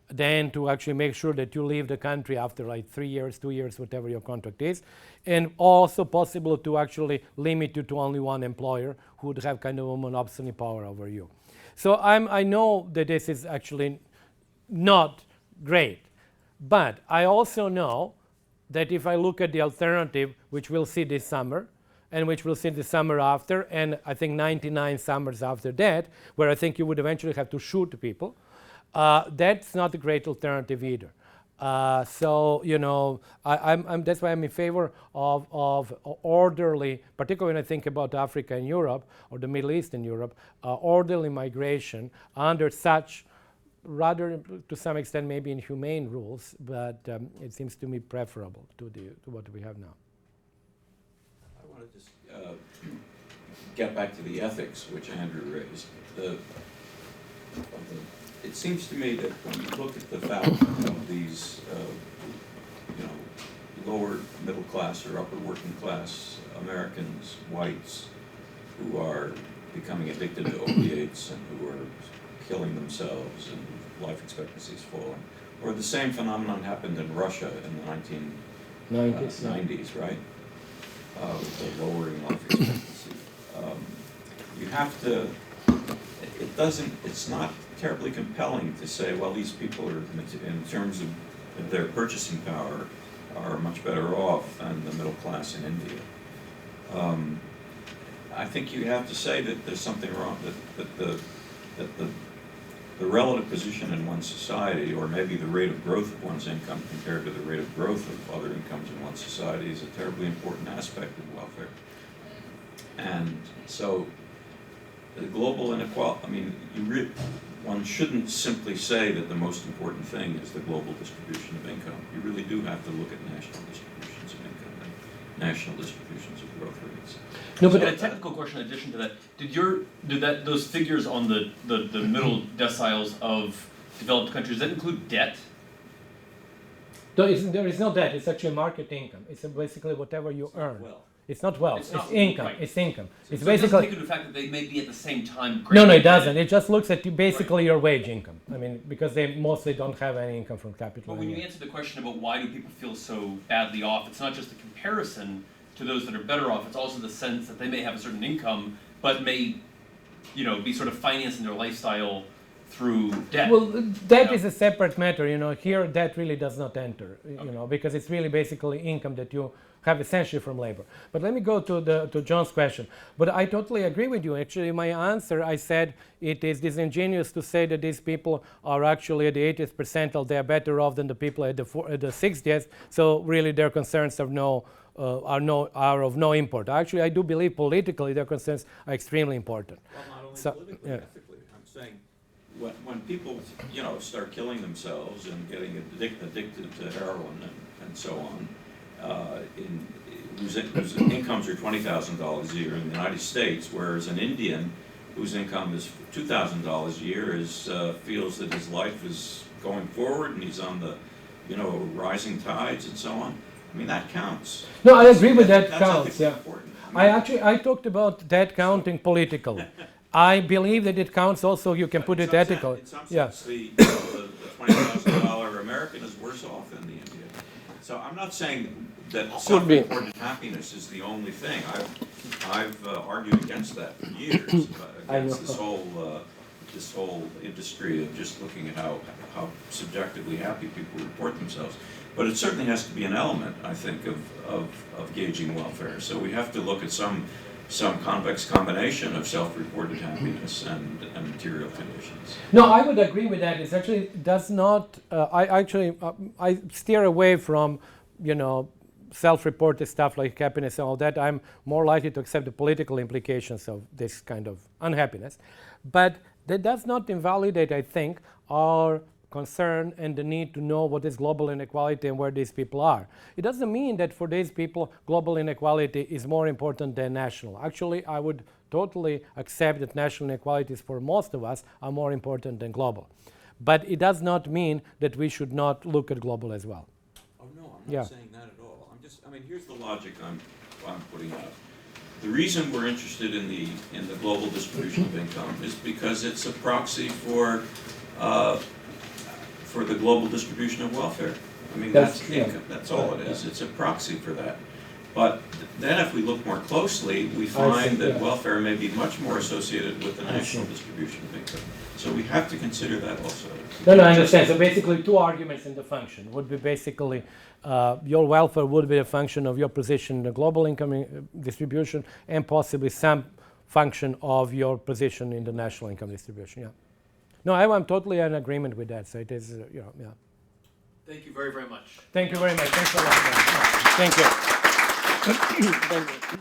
then to actually make sure that you leave the country after like 3 years, 2 years, whatever your contract is, and also possible to actually limit you to only one employer who would have kind of a monopoly power over you. So I know that this is actually not great, but I also know that if I look at the alternative, which we'll see this summer, and which we'll see the summer after, and I think 99 summers after that, where I think you would eventually have to shoot people, that's not a great alternative either. So that's why I'm in favor of orderly, particularly when I think about Africa and Europe, or the Middle East and Europe, orderly migration under such, rather to some extent maybe inhumane rules, but it seems to me preferable to what we have now. I want to just get back to the ethics, which Andrew raised. It seems to me that when you look at the fact of these, lower middle class or upper working class Americans, whites, who are becoming addicted to opiates and who are killing themselves and life expectancy is falling, or the same phenomenon happened in Russia in the 1990s, right? With the lowering life expectancy. You have to. It's not terribly compelling to say, well, these people are, in terms of their purchasing power, are much better off than the middle class in India. I think you have to say that there's something wrong, that the the relative position in one's society, or maybe the rate of growth of one's income compared to the rate of growth of other incomes in one's society, is a terribly important aspect of welfare. And so the global inequality, I mean, one shouldn't simply say that the most important thing is the global distribution of income. You really do have to look at national distributions of income and national distributions of growth rates. No, but a technical question in addition to that, did those figures on the middle deciles of developed countries, does that include debt? There is no debt, it's actually market income. It's basically whatever you earn. Well, It's not wealth, It's it's, not- income, right. it's income. It's So it doesn't basically, take into the fact that they may be at the same time. no, greatly it doesn't. indebted. It just looks at basically your wage income. I mean, because they mostly don't have any income from capital. But when you anyway. answer the question about why do people feel so badly off, it's not just a comparison to those that are better off, it's also the sense that they may have a certain income, but may, be sort of financing their lifestyle through debt. Well, that Yeah. is a separate matter. Here debt really does not enter. Because it's really basically income that you have essentially from labor. But let me go to John's question. But I totally agree with you. Actually, my answer, I said it is disingenuous to say that these people are actually at the 80th percentile. They are better off than the people at the 60th. So really, their concerns are of no import. Actually, I do believe politically their concerns are extremely important. Well, not only So, politically, yeah. ethically. I'm saying, when people, start killing themselves and getting addicted to heroin and so on, whose incomes are $20,000 a year in the United States, whereas an Indian whose income is $2,000 a year feels that his life is going forward and he's on the, rising tides and so on. I mean, that counts. No, I agree with that That's counts. ethically Yeah. important. I talked about that counting politically. I believe that it counts also. You can put it ethically. In some Yeah. sense, the $20,000 American is worse off than the Indian. So I'm not saying that Could be. self-reported happiness is the only thing. I've argued against that for years, I against know. this whole industry of just looking at how subjectively happy people report themselves. But it certainly has to be an element, I think, of gauging welfare. So we have to look at some convex combination of self-reported happiness and material conditions. No, I would agree with that. It actually does not. I steer away from, self-reported stuff like happiness and all that. I'm more likely to accept the political implications of this kind of unhappiness, but that does not invalidate, I think, our concern and the need to know what is global inequality and where these people are. It doesn't mean that for these people global inequality is more important than national. Actually, I would totally accept that national inequalities for most of us are more important than global. But it does not mean that we should not look at global as well. Oh, no, I'm not Yeah. saying that at all. Here's the logic I'm putting out. The reason we're interested in the global distribution of income is because it's a proxy for the global distribution of welfare. That's all it is. It's a proxy for that. But then if we look more closely, we find that welfare may be much more associated with the national distribution of income. So we have to consider that also. No, I understand. So basically, two arguments in the function would be basically your welfare would be a function of your position in the global income distribution and possibly some function of your position in the national income distribution. Yeah. No, I'm totally in agreement with that. So it is, yeah. Thank you very, very much. Thank you very much. Thanks a lot. Thank you. Thank you.